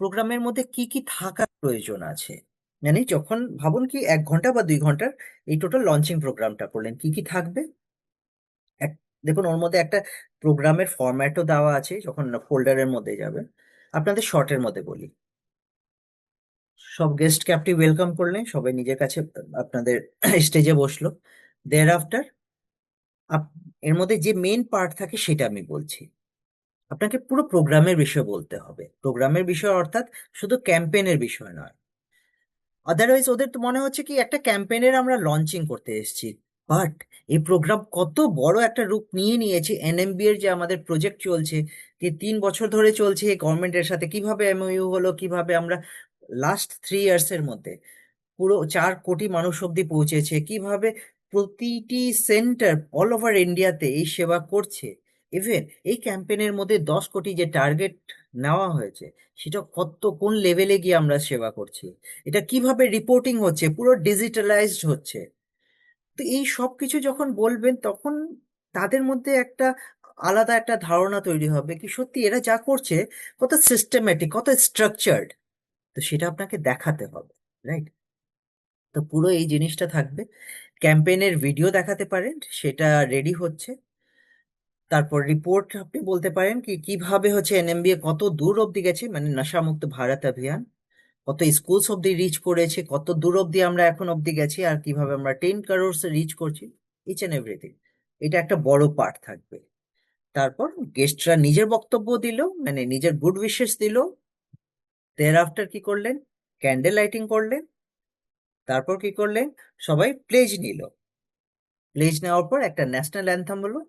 প্রোগ্রামের মধ্যে কি কি থাকার প্রয়োজন আছে, মানে যখন ভাবুন কি 1 ঘন্টা বা 2 ঘন্টার এই টোটাল লঞ্চিং প্রোগ্রামটা করলেন, কি কি থাকবে। এক, দেখুন ওর মধ্যে একটা প্রোগ্রামের ফরম্যাটও দেওয়া আছে, যখন ফোল্ডারের মধ্যে যাবেন। আপনাদের শর্টের মধ্যে বলি, সব গেস্টকে আপনি ওয়েলকাম করলেন, সবাই নিজের কাছে আপনাদের স্টেজে বসলো। দেয়ার আফটার এর মধ্যে যে মেন পার্ট থাকে সেটা আমি বলছি। আপনাকে পুরো প্রোগ্রামের বিষয় বলতে হবে, প্রোগ্রামের বিষয় অর্থাৎ শুধু ক্যাম্পেইনের বিষয় নয়। আদারওয়াইজ ওদের তো মনে হচ্ছে কি একটা ক্যাম্পেইনের আমরা লঞ্চিং করতে এসেছি, বাট এই প্রোগ্রাম কত বড় একটা রূপ নিয়ে নিয়েছে। এনএমবি এর যে আমাদের প্রজেক্ট চলছে, যে 3 বছর ধরে চলছে গভর্নমেন্টের সাথে, কিভাবে এমওইউ হলো, কিভাবে আমরা লাস্ট 3 ইয়ার্স এর মধ্যে পুরো 4 কোটি মানুষ অব্দি পৌঁছেছে, কিভাবে প্রতিটি সেন্টার অল ওভার ইন্ডিয়াতে এই সেবা করছে। ইভেন এই ক্যাম্পেইনের মধ্যে 10 কোটি যে টার্গেট নেওয়া হয়েছে, সেটা কত কোন লেভেলে গিয়ে আমরা সেবা করছি, এটা কিভাবে রিপোর্টিং হচ্ছে, পুরো ডিজিটালাইজড হচ্ছে। তো এই সব কিছু যখন বলবেন তখন তাদের মধ্যে একটা আলাদা একটা ধারণা তৈরি হবে কি সত্যি এরা যা করছে কত সিস্টেম্যাটিক, কত স্ট্রাকচার্ড। তো সেটা আপনাকে দেখাতে হবে, রাইট? তো পুরো এই জিনিসটা থাকবে। ক্যাম্পেইনের ভিডিও দেখাতে পারেন, সেটা রেডি হচ্ছে। তারপর রিপোর্ট আপনি বলতে পারেন কি কিভাবে হচ্ছে এনএমবিএ কত দূর অব্দি গেছে, মানে নেশামুক্ত ভারত অভিযান কত স্কুলস অব্দি রিচ করেছে, কত দূর অব্দি আমরা এখন অব্দি গেছি, আর কিভাবে আমরা 10 crores রিচ করছি, ইচ এন্ড এভরিথিং। এটা একটা বড় পার্ট থাকবে। তারপর গেস্টরা নিজের বক্তব্য দিল, মানে নিজের গুড উইশেস দিল। দেয়ার আফটার কি করলেন, ক্যান্ডেল লাইটিং করলেন। তারপর কি করলেন, সবাই প্লেজ নিল। প্লেজ নেওয়ার পর একটা ন্যাশনাল অ্যান্থাম হলো,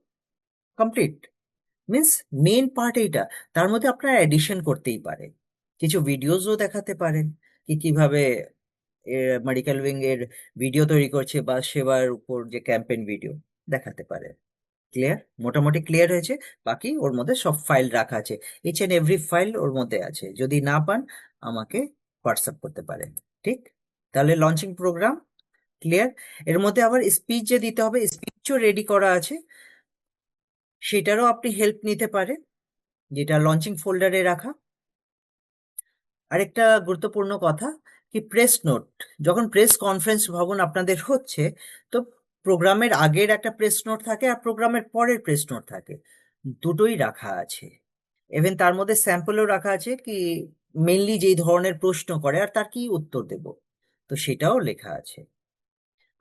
কমপ্লিট। মিন্স মেন পার্ট এইটা। তার মধ্যে আপনারা এডিশন করতেই পারেন, কিছু ভিডিওসও দেখাতে পারেন কি কিভাবে মেডিকেল উইং এর ভিডিও তৈরি করছে বা সেবার উপর যে ক্যাম্পেইন ভিডিও দেখাতে পারেন। ক্লিয়ার? মোটামুটি ক্লিয়ার হয়েছে। বাকি ওর মধ্যে সব ফাইল রাখা আছে, each and every file or মধ্যে আছে, যদি না পান আমাকে হোয়াটসঅ্যাপ করতে পারেন। ঠিক? তাহলে লঞ্চিং প্রোগ্রাম ক্লিয়ার। এর মধ্যে আবার স্পিচ যে দিতে হবে, স্পিচও রেডি করা আছে, সেটারও আপনি হেল্প নিতে পারেন, যেটা লঞ্চিং ফোল্ডারে রাখা। আরেকটা গুরুত্বপূর্ণ কথা কি প্রেস নোট, যখন প্রেস কনফারেন্স ভাবুন আপনাদের হচ্ছে, তো প্রোগ্রামের আগের একটা প্রেস নোট থাকে আর প্রোগ্রামের পরের প্রেস নোট থাকে, দুটোই রাখা আছে। ইভেন তার মধ্যে স্যাম্পলও রাখা আছে কি মেনলি যেই ধরনের প্রশ্ন করে আর তার কি উত্তর দেব, তো সেটাও লেখা আছে।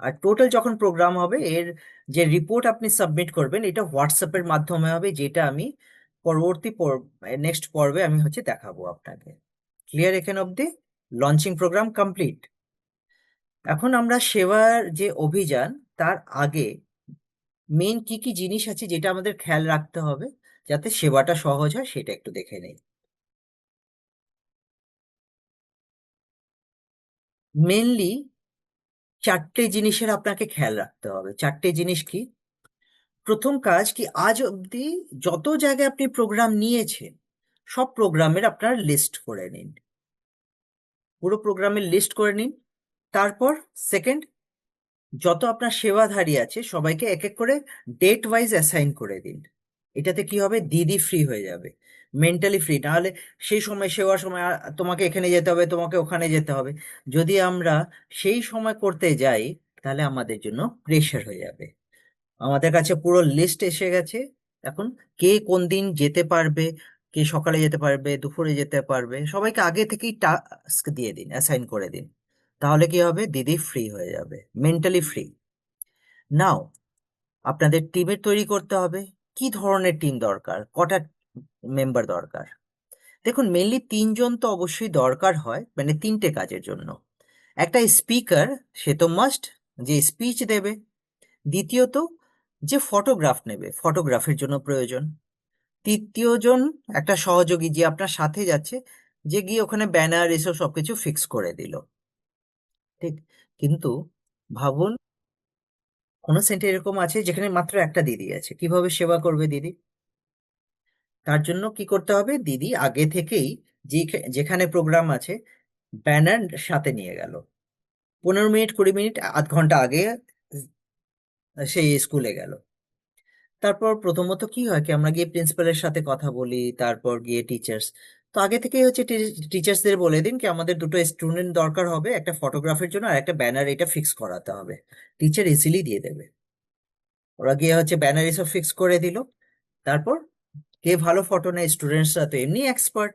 আর টোটাল যখন প্রোগ্রাম হবে এর যে রিপোর্ট আপনি সাবমিট করবেন এটা হোয়াটসঅ্যাপের মাধ্যমে হবে, যেটা আমি পরবর্তী নেক্সট পর্বে আমি হচ্ছে দেখাবো আপনাকে। ক্লিয়ার এখানে অবধি? Launching programme complete. এখন আমরা সেবার যে অভিযান, তার আগে মেন কি কি জিনিস আছে যেটা আমাদের খেয়াল রাখতে হবে যাতে সেবাটা সহজ হয়, সেটা একটু দেখে নেই। মেনলি 4টে জিনিসের আপনাকে খেয়াল রাখতে হবে। 4টে জিনিস কি? প্রথম কাজ কি আজ অবধি যত জায়গায় আপনি প্রোগ্রাম নিয়েছেন সব প্রোগ্রামের আপনার লিস্ট করে নিন, পুরো প্রোগ্রামের লিস্ট করে নিন। তারপর সেকেন্ড, যত আপনার সেবাধারী আছে সবাইকে এক এক করে ডেট ওয়াইজ অ্যাসাইন করে দিন। এটাতে কি হবে, দিদি ফ্রি হয়ে যাবে, মেন্টালি ফ্রি। নাহলে সেই সময় সেবার সময় তোমাকে এখানে যেতে হবে, তোমাকে ওখানে যেতে হবে, যদি আমরা সেই সময় করতে যাই তাহলে আমাদের জন্য প্রেশার হয়ে যাবে। আমাদের কাছে পুরো লিস্ট এসে গেছে এখন, কে কোন দিন যেতে পারবে, কে সকালে যেতে পারবে, দুপুরে যেতে পারবে, সবাইকে আগে থেকেই টাস্ক দিয়ে দিন, অ্যাসাইন করে দিন। তাহলে কি হবে, দিদি ফ্রি হয়ে যাবে, মেন্টালি ফ্রি। নাও আপনাদের টিমের তৈরি করতে হবে। কি ধরনের টিম দরকার, কটা মেম্বার দরকার? দেখুন মেনলি 3জন তো অবশ্যই দরকার হয়, মানে 3টে কাজের জন্য। একটা স্পিকার, সে তো মাস্ট, যে স্পিচ দেবে। দ্বিতীয়ত যে ফটোগ্রাফ নেবে, ফটোগ্রাফের জন্য প্রয়োজন। তৃতীয় জন একটা সহযোগী যে আপনার সাথে যাচ্ছে, যে গিয়ে ওখানে ব্যানার এসব সবকিছু ফিক্স করে দিল। ঠিক। কিন্তু ভাবুন, কোনো সেন্টার এরকম আছে যেখানে মাত্র একটা দিদি আছে, কিভাবে সেবা করবে দিদি? তার জন্য কি করতে হবে, দিদি আগে থেকেই যেখানে প্রোগ্রাম আছে ব্যানার সাথে নিয়ে গেল, 15 মিনিট 20 মিনিট আধ ঘন্টা আগে সেই স্কুলে গেল। তারপর প্রথমত কি হয় কি, আমরা গিয়ে প্রিন্সিপালের সাথে কথা বলি, তারপর গিয়ে টিচার্স। তো আগে থেকেই হচ্ছে টিচার্সদের বলে দিন কি আমাদের দুটো স্টুডেন্ট দরকার হবে একটা ফটোগ্রাফের জন্য, আর একটা ব্যানার, এটা ফিক্স করাতে হবে। টিচার ইজিলি দিয়ে দেবে। ওরা গিয়ে হচ্ছে ব্যানার এসব ফিক্স করে দিল। তারপর কে ভালো ফটো নেয়, স্টুডেন্টসরা তো এমনি এক্সপার্ট,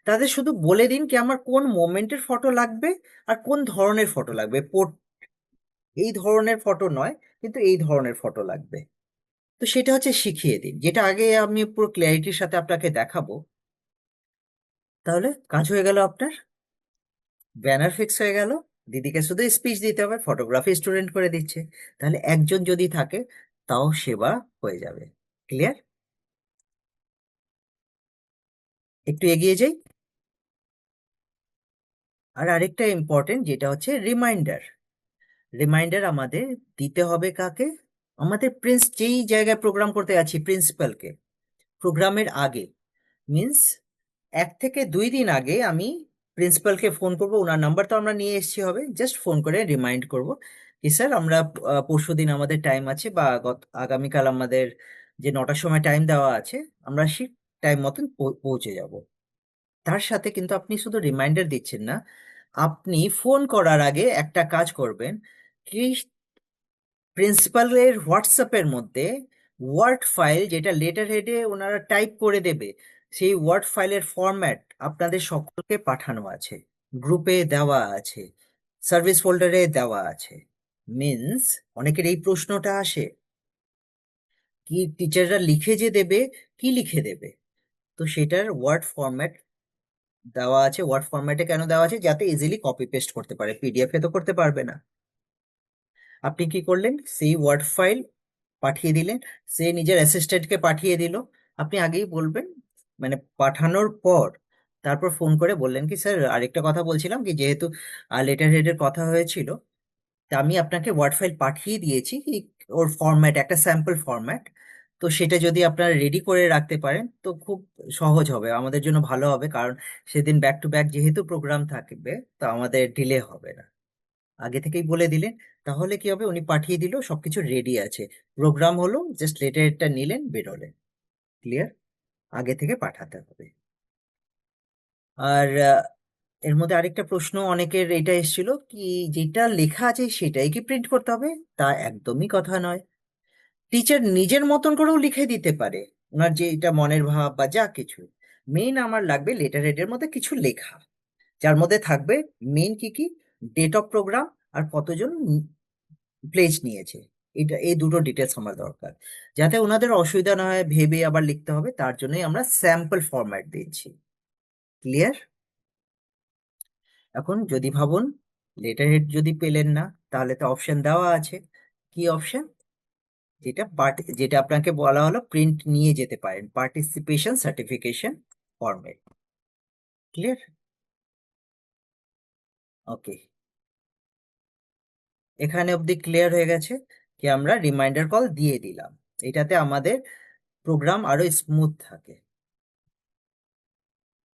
তাদের শুধু বলে দিন কি আমার কোন মোমেন্টের ফটো লাগবে আর কোন ধরনের ফটো লাগবে। এই ধরনের ফটো নয়, কিন্তু এই ধরনের ফটো লাগবে। তো সেটা হচ্ছে শিখিয়ে দিন, যেটা আগে আমি পুরো ক্ল্যারিটির সাথে আপনাকে দেখাবো। তাহলে কাজ হয়ে গেল আপনার, ব্যানার ফিক্স হয়ে গেল, দিদিকে শুধু স্পিচ দিতে হবে, ফটোগ্রাফি স্টুডেন্ট করে দিচ্ছে। তাহলে একজন যদি থাকে তাও সেবা হয়ে যাবে। ক্লিয়ার? একটু এগিয়ে যাই। আর আরেকটা ইম্পর্টেন্ট যেটা হচ্ছে রিমাইন্ডার। রিমাইন্ডার আমাদের দিতে হবে কাকে? আমাদের যেই জায়গায় প্রোগ্রাম করতে যাচ্ছি প্রিন্সিপালকে, প্রোগ্রামের আগে, মিন্স 1 থেকে 2 দিন আগে আমি প্রিন্সিপালকে ফোন করব। ওনার নাম্বার তো আমরা নিয়ে এসেছি, হবে জাস্ট ফোন করে রিমাইন্ড করব কি স্যার আমরা পরশুদিন আমাদের টাইম আছে, বা আগামীকাল আমাদের যে 9টার সময় টাইম দেওয়া আছে, আমরা সেই টাইম মতন পৌঁছে যাব। তার সাথে কিন্তু আপনি শুধু রিমাইন্ডার দিচ্ছেন না, আপনি ফোন করার আগে একটা কাজ করবেন কি, প্রিন্সিপালের হোয়াটসঅ্যাপের মধ্যে ওয়ার্ড ফাইল, যেটা লেটার হেডে ওনারা টাইপ করে দেবে, সেই ওয়ার্ড ফাইলের ফরম্যাট আপনাদের সকলকে পাঠানো আছে, গ্রুপে দেওয়া আছে, সার্ভিস ফোল্ডারে দেওয়া আছে। মিন্স অনেকের এই প্রশ্নটা আসে কি টিচাররা লিখে যে দেবে, কি লিখে দেবে? তো সেটার ওয়ার্ড ফরম্যাট দেওয়া আছে। ওয়ার্ড ফরম্যাটে কেন দেওয়া আছে? যাতে ইজিলি কপি পেস্ট করতে পারে, পিডিএফ এ তো করতে পারবে না। আপনি কি করলেন, সেই ওয়ার্ড ফাইল পাঠিয়ে দিলেন, সে নিজের অ্যাসিস্ট্যান্টকে পাঠিয়ে দিল। আপনি আগেই বলবেন, মানে পাঠানোর পর তারপর ফোন করে বললেন কি স্যার আরেকটা কথা বলছিলাম কি, যেহেতু লেটার হেডের কথা হয়েছিল, তা আমি আপনাকে ওয়ার্ড ফাইল পাঠিয়ে দিয়েছি ওর ফরম্যাট, একটা স্যাম্পল ফরম্যাট। তো সেটা যদি আপনারা রেডি করে রাখতে পারেন তো খুব সহজ হবে, আমাদের জন্য ভালো হবে, কারণ সেদিন ব্যাক টু ব্যাক যেহেতু প্রোগ্রাম থাকবে, তো আমাদের ডিলে হবে না। আগে থেকেই বলে দিলেন, তাহলে কি হবে, উনি পাঠিয়ে দিল, সবকিছু রেডি আছে, প্রোগ্রাম হলো, জাস্ট লেটারটা নিলেন, বেরোলেন। ক্লিয়ার? আগে থেকে পাঠাতে হবে। আর এর মধ্যে আরেকটা প্রশ্ন অনেকের এটা এসেছিল কি, যেটা লেখা আছে সেটাই কি প্রিন্ট করতে হবে? তা একদমই কথা নয়। টিচার নিজের মতন করেও লিখে দিতে পারে, ওনার যে এটা মনের ভাব বা যা কিছু। মেইন আমার লাগবে লেটার হেডের মধ্যে কিছু লেখা, যার মধ্যে থাকবে মেইন কি কি, ডেট অফ প্রোগ্রাম, আর কতজন প্লেজ নিয়েছে। এই দুটো ডিটেলস আমার দরকার, যাতে ওনাদের অসুবিধা না হয় ভেবে আবার লিখতে হবে, তার জন্যই আমরা স্যাম্পল ফরম্যাট দিচ্ছি। ক্লিয়ার? এখন যদি ভাবুন লেটার হেড যদি পেলেন না, তাহলে তো অপশন দেওয়া আছে। কি অপশন? যেটা আপনাকে বলা হলো প্রিন্ট নিয়ে যেতে পারেন, পার্টিসিপেশন সার্টিফিকেশন ফরম্যাট। ক্লিয়ার? ওকে, এখানে অবধি ক্লিয়ার হয়ে গেছে কি আমরা রিমাইন্ডার কল দিয়ে দিলাম, এটাতে আমাদের প্রোগ্রাম আরো স্মুথ থাকে।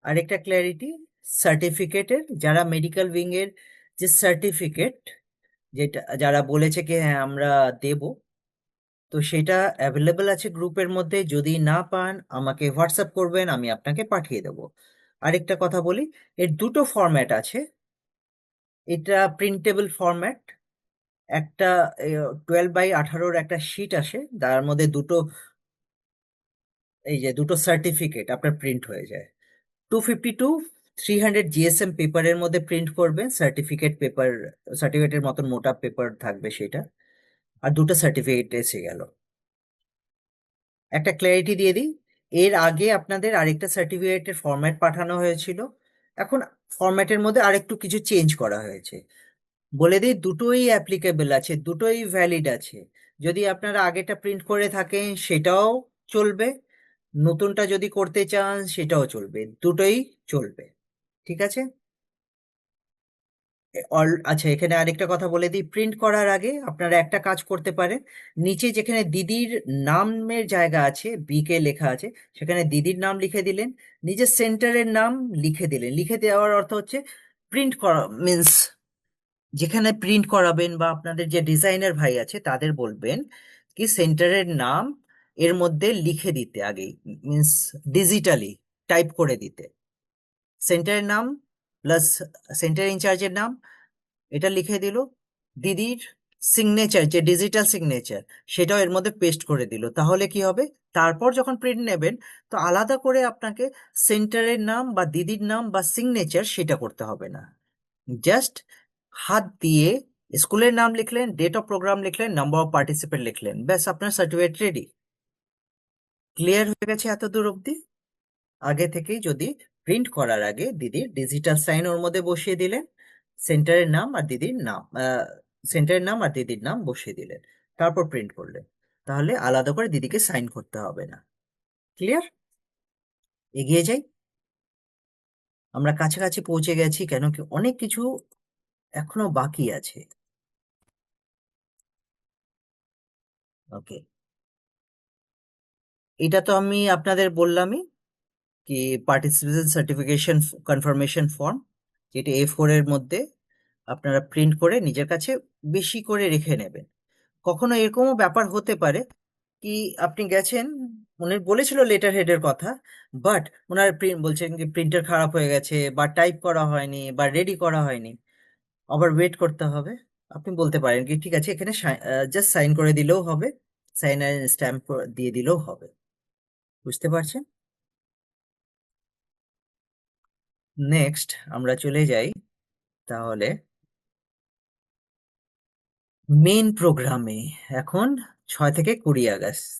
আরেকটা ক্ল্যারিটি, সার্টিফিকেটের, যারা মেডিকেল উইং এর যে সার্টিফিকেট, যেটা যারা বলেছে কি হ্যাঁ আমরা দেব, তো সেটা অ্যাভেলেবল আছে গ্রুপের মধ্যে, যদি না পান আমাকে হোয়াটসঅ্যাপ করবেন, আমি আপনাকে পাঠিয়ে দেব। আরেকটা কথা বলি, এর দুটো ফরম্যাট আছে। এটা প্রিন্টেবল ফরম্যাট, একটা 12x18 একটা শিট আসে, তার মধ্যে এই যে দুটো সার্টিফিকেট আপনার প্রিন্ট হয়ে যায়। 252 300 জিএসএম পেপারের মধ্যে প্রিন্ট করবেন, সার্টিফিকেটের মতন মোটা পেপার থাকবে সেটা, আর দুটো সার্টিফিকেট এসে গেল। একটা ক্ল্যারিটি দিয়ে দিই, এর আগে আপনাদের আরেকটা সার্টিফিকেটের ফরম্যাট পাঠানো হয়েছিল, এখন ফরম্যাটের মধ্যে আরেকটু কিছু চেঞ্জ করা হয়েছে। বলে দিই দুটোই অ্যাপ্লিকেবল আছে, দুটোই ভ্যালিড আছে। যদি আপনারা আগেটা প্রিন্ট করে থাকেন সেটাও চলবে, নতুনটা যদি করতে চান সেটাও চলবে, দুটোই চলবে। ঠিক আছে। আচ্ছা, এখানে আরেকটা কথা বলে দিই, প্রিন্ট করার আগে আপনারা একটা কাজ করতে পারেন। নিচে যেখানে দিদির নামের জায়গা আছে, বিকে লেখা আছে, সেখানে দিদির নাম লিখে দিলেন, নিজের সেন্টারের নাম লিখে দিলেন। লিখে দেওয়ার অর্থ হচ্ছে প্রিন্ট করা মিন্স যেখানে প্রিন্ট করাবেন বা আপনাদের যে ডিজাইনার ভাই আছে তাদের বলবেন কি সেন্টারের নাম এর মধ্যে লিখে দিতে আগেই, মিন্স ডিজিটালি টাইপ করে দিতে। সেন্টারের নাম প্লাস সেন্টার ইনচার্জের নাম, এটা লিখে দিল। দিদির সিগনেচার, যে ডিজিটাল সিগনেচার, সেটাও এর মধ্যে পেস্ট করে দিল। তাহলে কি হবে, তারপর যখন প্রিন্ট নেবেন তো আলাদা করে আপনাকে সেন্টারের নাম বা দিদির নাম বা সিগনেচার সেটা করতে হবে না। জাস্ট হাত দিয়ে স্কুলের নাম লিখলেন, ডেট অফ প্রোগ্রাম লিখলেন, নাম্বার অফ পার্টিসিপেন্ট লিখলেন, ব্যাস আপনার সার্টিফিকেট রেডি। ক্লিয়ার হয়ে গেছে এত দূর অবধি? আগে থেকেই যদি প্রিন্ট করার আগে দিদির ডিজিটাল সাইন ওর মধ্যে বসিয়ে দিলেন, সেন্টারের নাম আর দিদির নাম, সেন্টারের নাম আর দিদির নাম বসিয়ে দিলেন, তারপর প্রিন্ট করলেন, তাহলে আলাদা করে দিদিকে সাইন করতে হবে না। ক্লিয়ার? এগিয়ে যাই, আমরা কাছাকাছি পৌঁছে গেছি, কেন কি অনেক কিছু এখনো বাকি আছে। ওকে, এটা তো আমি আপনাদের বললামই কি পার্টিসিপেশন সার্টিফিকেশন কনফার্মেশন ফর্ম, যেটা A4 এর মধ্যে আপনারা প্রিন্ট করে নিজের কাছে বেশি করে রেখে নেবেন। কখনো এরকমও ব্যাপার হতে পারে কি আপনি গেছেন, উনি বলেছিল লেটার হেডের কথা, বাট ওনার প্রিন্ট বলছেন কি প্রিন্টার খারাপ হয়ে গেছে বা টাইপ করা হয়নি বা রেডি করা হয়নি, আবার ওয়েট করতে হবে। আপনি বলতে পারেন কি ঠিক আছে এখানে জাস্ট সাইন করে দিলেও হবে, সাইন আর স্ট্যাম্প দিয়ে দিলেও হবে। বুঝতে পারছেন? নেক্সট আমরা চলে যাই তাহলে মেন প্রোগ্রামে। এখন 6 থেকে 20 আগস্ট,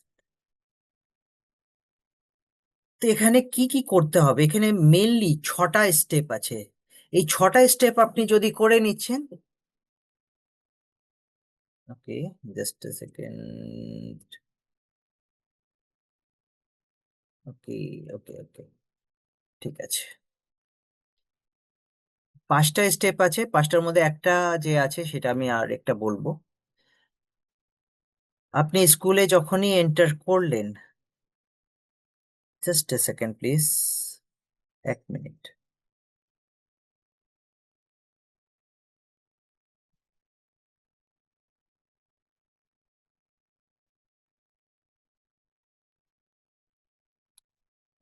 তো এখানে কি কি করতে হবে, এখানে মেনলি 6টা স্টেপ আছে। এই 6টা স্টেপ আপনি যদি করে নিচ্ছেন, ওকে জাস্ট এ সেকেন্ড, ওকে ওকে ওকে, ঠিক আছে। 5টা স্টেপ আছে, 5টার মধ্যে একটা যে আছে সেটা আমি আর একটা বলবো। আপনি স্কুলে যখনই এন্টার করলেন, just a second please, 1 minute.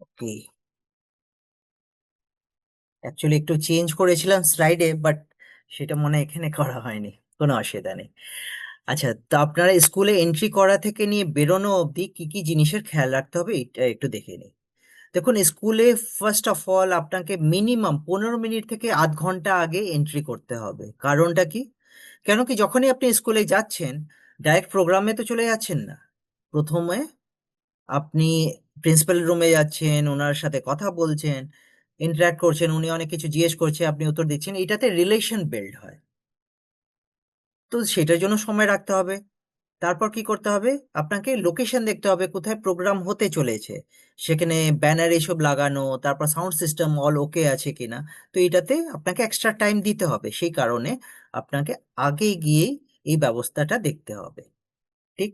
Okay, actually একটু চেঞ্জ করেছিলাম স্লাইডে, বাট সেটা মনে হয় এখানে করা হয়নি, কোনো অসুবিধা নেই। আচ্ছা, তো আপনারা স্কুলে এন্ট্রি করা থেকে নিয়ে বেরোনো অবধি কি কি জিনিসের খেয়াল রাখতে হবে এটা একটু দেখে নিই। দেখুন, স্কুলে ফার্স্ট অফ অল আপনাকে মিনিমাম 15 মিনিট থেকে আধ ঘন্টা আগে এন্ট্রি করতে হবে। কারণটা কি, কেন কি যখনই আপনি স্কুলে যাচ্ছেন ডাইরেক্ট প্রোগ্রামে তো চলে যাচ্ছেন না। প্রথমে আপনি প্রিন্সিপাল রুমে যাচ্ছেন, ওনার সাথে কথা বলছেন, ইন্টারাক্ট করছেন, উনি অনেক কিছু জিজ্ঞেস করছে, আপনি উত্তর দিচ্ছেন, এটাতে রিলেশন বিল্ড হয়। তো সেটার জন্য সময় রাখতে হবে। তারপর কি করতে হবে, আপনাকে লোকেশন দেখতে হবে কোথায় প্রোগ্রাম হতে চলেছে, সেখানে ব্যানার এসব লাগানো, তারপর সাউন্ড সিস্টেম অল ওকে আছে কিনা। তো এটাতে আপনাকে এক্সট্রা টাইম দিতে হবে, সেই কারণে আপনাকে আগে গিয়েই এই ব্যবস্থাটা দেখতে হবে। ঠিক?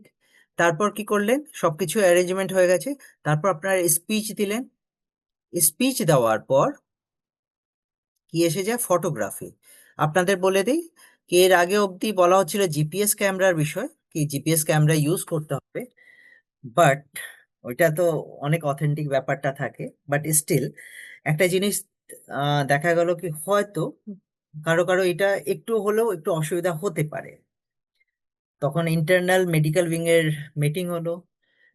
তারপর কি করলেন, সবকিছু অ্যারেঞ্জমেন্ট হয়ে গেছে, তারপর আপনার স্পিচ দিলেন। স্পিচ দেওয়ার পর কি এসে যায়, ফটোগ্রাফি। আপনাদের বলে দিই কি এর আগে অবধি বলা হচ্ছিল জিপিএস ক্যামেরার বিষয়, কি জিপিএস ক্যামেরা ইউজ করতে হবে, বাট ওইটা তো অনেক অথেন্টিক ব্যাপারটা থাকে, বাট স্টিল একটা জিনিস দেখা গেল কি হয়তো কারো কারো এটা একটু হলেও একটু অসুবিধা হতে পারে। তখন ইন্টারনাল মেডিকেল উইং এর মিটিং হলো,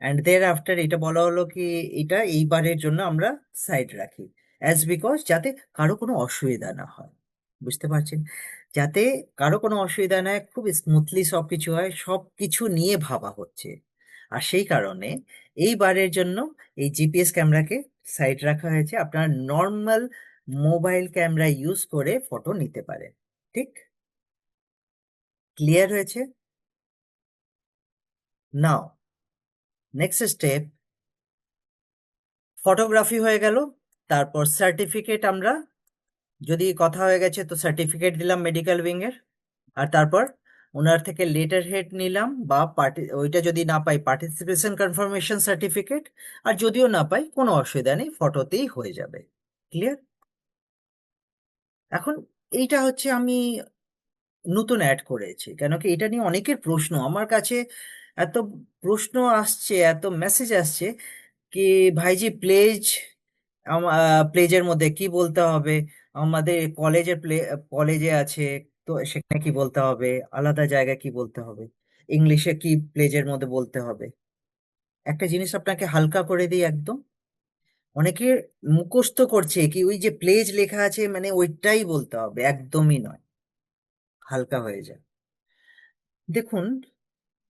অ্যান্ড দেয়ার আফটার এটা বলা হলো কি এটা এইবারের জন্য আমরা সাইড রাখি, অ্যাজ বিকজ যাতে কারো কোনো অসুবিধা না হয়। বুঝতে পারছেন? যাতে কারো কোনো অসুবিধা না হয়, খুব স্মুথলি সবকিছু হয়, সবকিছু নিয়ে ভাবা হচ্ছে। আর সেই কারণে এইবারের জন্য এই জিপিএস ক্যামেরাকে সাইড রাখা হয়েছে, আপনার নর্মাল মোবাইল ক্যামেরা ইউজ করে ফটো নিতে পারেন। ঠিক? ক্লিয়ার হয়েছে? নাও নেক্সট স্টেপ, ফটোগ্রাফি হয়ে গেল। তারপর সার্টিফিকেট, আমরা যদি কথা হয়ে গেছে তো সার্টিফিকেট দিলাম মেডিকেল উইং এর। আর তারপর ওনার থেকে লেটার হেড নিলাম, বা ওইটা যদি না পাই পার্টিসিপেশন কনফার্মেশন সার্টিফিকেট। আর যদিও না পাই কোনো অসুবিধা নেই, ফটোতেই হয়ে যাবে। ক্লিয়ার? এখন এইটা হচ্ছে আমি নতুন অ্যাড করেছি, কেন কি এটা নিয়ে অনেকের প্রশ্ন আমার কাছে, এত প্রশ্ন আসছে, এত মেসেজ আসছে কি ভাইজি প্লেজ, প্লেজের মধ্যে কি বলতে হবে, আমাদের কলেজে আছে তো সেখানে কি বলতে হবে, আলাদা জায়গায় কি বলতে হবে, ইংলিশে কি প্লেজের মধ্যে বলতে হবে। একটা জিনিস আপনাকে হালকা করে দিই একদম, অনেকে মুখস্থ করছে কি ওই যে প্লেজ লেখা আছে মানে ওইটাই বলতে হবে, একদমই নয়, হালকা হয়ে যায়। দেখুন,